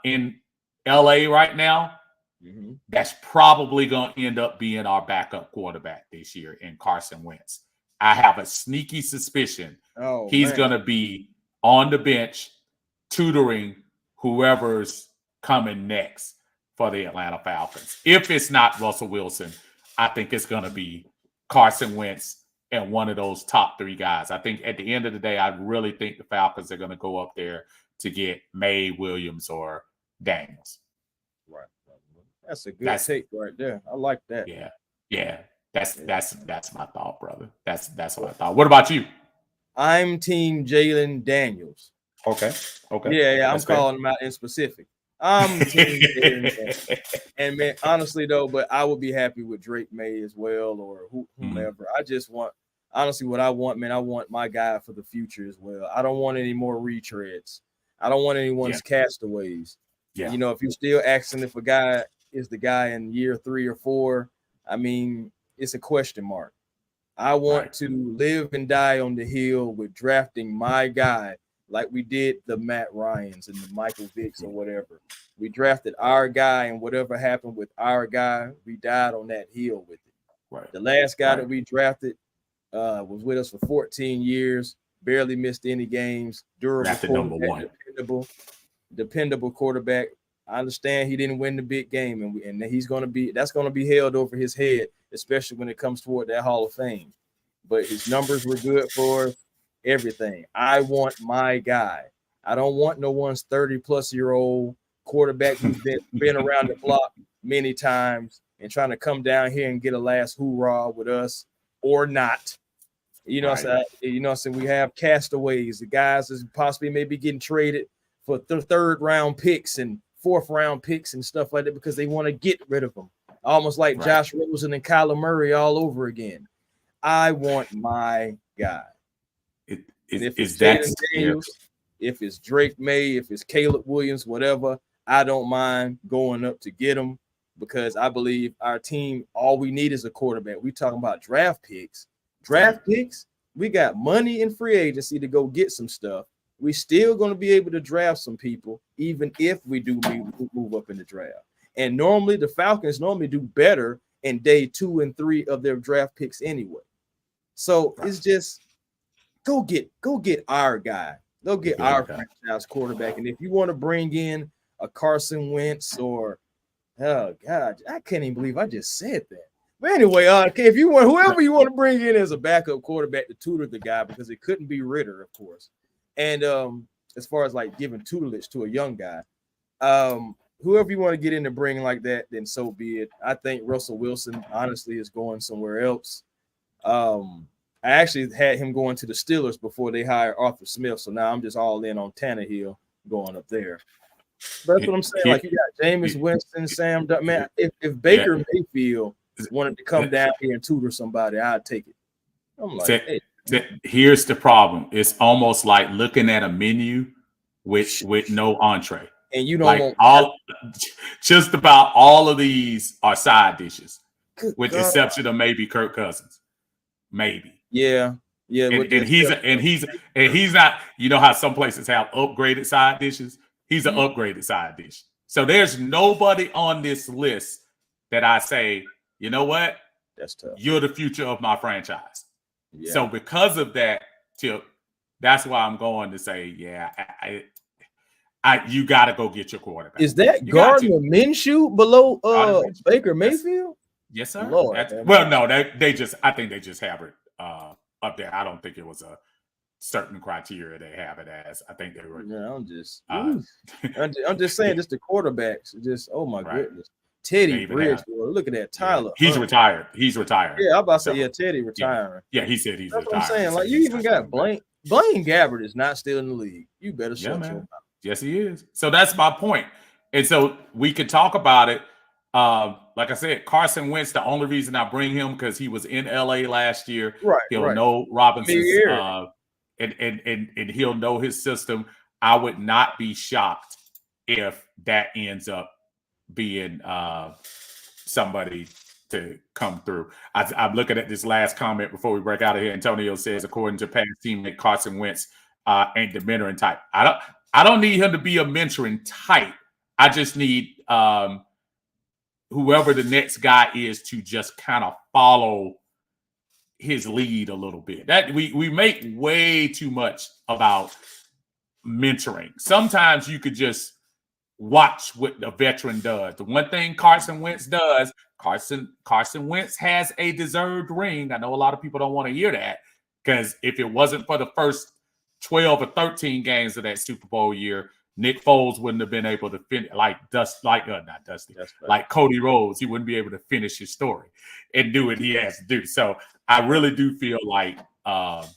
[SPEAKER 1] in LA right now that's probably going to end up being our backup quarterback this year in Carson Wentz. I have a sneaky suspicion he's going to be on the bench tutoring whoever's coming next for the Atlanta Falcons. If it's not Russell Wilson, I think it's going to be Carson Wentz and one of those top three guys. I think at the end of the day, I really think the Falcons are going to go up there to get May, Williams, or Daniels.
[SPEAKER 2] Right. That's a good take right there. I like that.
[SPEAKER 1] Yeah. That's my thought, brother. That's what I thought. What about you?
[SPEAKER 2] I'm team Jalen Daniels.
[SPEAKER 1] Okay.
[SPEAKER 2] Yeah. I'm calling him out in specific. I'm team Jalen Daniels. And man, honestly though, but I would be happy with Drake May as well, or whomever. I just want, honestly, what I want, man, I want my guy for the future as well. I don't want any more retreads. I don't want anyone's castaways. Yeah. You know, if you're still asking if a guy is the guy in year 3 or 4, I mean, it's a question mark. I want to live and die on the hill with drafting my guy like we did the Matt Ryans and the Michael Vicks or whatever. We drafted our guy, and whatever happened with our guy, we died on that hill with it. Right. The last guy that we drafted was with us for 14 years, barely missed any games, durable, dependable quarterback. I understand he didn't win the big game, and that's going to be held over his head, especially when it comes toward that Hall of Fame. But his numbers were good for everything. I want my guy. I don't want no one's 30-plus-year-old quarterback who's been around the block many times and trying to come down here and get a last hoorah with us or not. You know, so we have castaways, the guys that possibly maybe getting traded for third-round picks and fourth-round picks and stuff like that because they want to get rid of them. Almost like Josh Rosen and Kyler Murray all over again. I want my guy. If it's Jalen Daniels, if it's Drake May, if it's Caleb Williams, whatever, I don't mind going up to get him because I believe our team, all we need is a quarterback. We talking about draft picks. We got money in free agency to go get some stuff. We still going to be able to draft some people, even if we do move up in the draft. And normally the Falcons do better in day 2 and 3 of their draft picks anyway. So it's just, go get our guy. Go get our franchise quarterback. And if you want to bring in a Carson Wentz or oh God, I can't even believe I just said that. But anyway, okay, if you want whoever you want to bring in as a backup quarterback to tutor the guy, because it couldn't be Ritter, of course. And as far as like giving tutelage to a young guy, whoever you want to get in to bring like that, then so be it. I think Russell Wilson honestly is going somewhere else. I actually had him going to the Steelers before they hired Arthur Smith, so now I'm just all in on Tannehill going up there. But that's what I'm saying. Like you got Jameis Winston, Sam. Man, if Baker Mayfield wanted to come down here and tutor somebody, I'd take it. I'm like, hey.
[SPEAKER 1] Here's the problem. It's almost like looking at a menu with no entree.
[SPEAKER 2] And you don't
[SPEAKER 1] like
[SPEAKER 2] want
[SPEAKER 1] just about all of these are side dishes, with the
[SPEAKER 2] God.
[SPEAKER 1] exception of maybe Kirk Cousins. Maybe.
[SPEAKER 2] Yeah.
[SPEAKER 1] And he's not, you know how some places have upgraded side dishes? He's an upgraded side dish. So there's nobody on this list that I say, you know what?
[SPEAKER 2] That's tough.
[SPEAKER 1] You're the future of my franchise.
[SPEAKER 2] Yeah.
[SPEAKER 1] So because of that, Tip, that's why I'm going to say, yeah, you got to go get your quarterback.
[SPEAKER 2] Is that Gardner Minshew below Baker Mayfield?
[SPEAKER 1] Yes, sir.
[SPEAKER 2] Lord,
[SPEAKER 1] well, no, I think they just have it up there. I don't think it was a certain criteria they have it as. I think they were.
[SPEAKER 2] Yeah, I'm just saying, just the quarterbacks. Just oh my goodness, Teddy Bridgewater. Look at that, Tyler.
[SPEAKER 1] He's retired. He's retired.
[SPEAKER 2] Yeah, I'm about to say, Teddy retiring.
[SPEAKER 1] Yeah, he said he's
[SPEAKER 2] That's
[SPEAKER 1] retired.
[SPEAKER 2] What I'm saying, like you even got Blaine Gabbert is not still in the league. You better shut your mouth.
[SPEAKER 1] Yes, he is. So that's my point. And so we could talk about it. Like I said, Carson Wentz, the only reason I bring him because he was in LA last year.
[SPEAKER 2] Right.
[SPEAKER 1] He'll know Robinson's and he'll know his system. I would not be shocked if that ends up being somebody to come through. I'm looking at this last comment before we break out of here. Antonio says, according to past teammate Carson Wentz, ain't the mentoring type. I don't need him to be a mentoring type. I just need whoever the next guy is to just kind of follow his lead a little bit. That we make way too much about mentoring. Sometimes you could just watch what a veteran does. The one thing Carson Wentz does, Carson Wentz has a deserved ring. I know a lot of people don't want to hear that, because if it wasn't for the first 12 or 13 games of that Super Bowl year, Nick Foles wouldn't have been able to finish like Cody Rhodes. He wouldn't be able to finish his story and do what he has to do. So I really do feel like,
[SPEAKER 2] Cody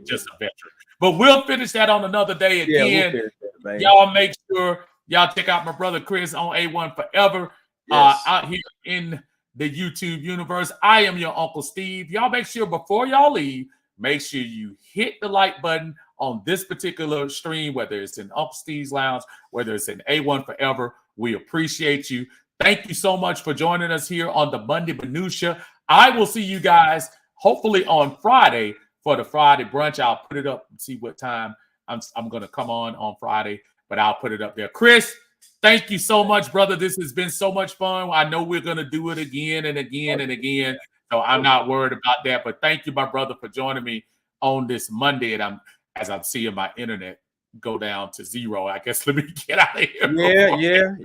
[SPEAKER 1] just a veteran. But we'll finish that on another day again.
[SPEAKER 2] Yeah,
[SPEAKER 1] y'all make sure y'all check out my brother Chris on A1 Forever out here in the YouTube universe. I am your Uncle Steve. Y'all make sure before y'all leave, make sure you hit the like button on this particular stream, whether it's in Uncle Steve's Lounge, whether it's in A1 Forever. We appreciate you. Thank you so much for joining us here on the Monday Minutia. I will see you guys hopefully on Friday for the Friday brunch. I'll put it up and see what time I'm going to come on Friday, but I'll put it up there. Chris, thank you so much, brother. This has been so much fun. I know we're going to do it again and again and again, so I'm not worried about that. But thank you, my brother, for joining me on this Monday. And as I'm seeing my internet go down to zero, I guess let me get out of here.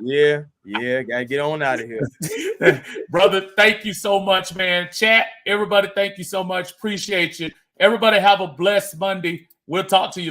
[SPEAKER 2] Yeah. Gotta get on out of here.
[SPEAKER 1] Brother, thank you so much, man. Chat, everybody, thank you so much. Appreciate you. Everybody have a blessed Monday. We'll talk to you later.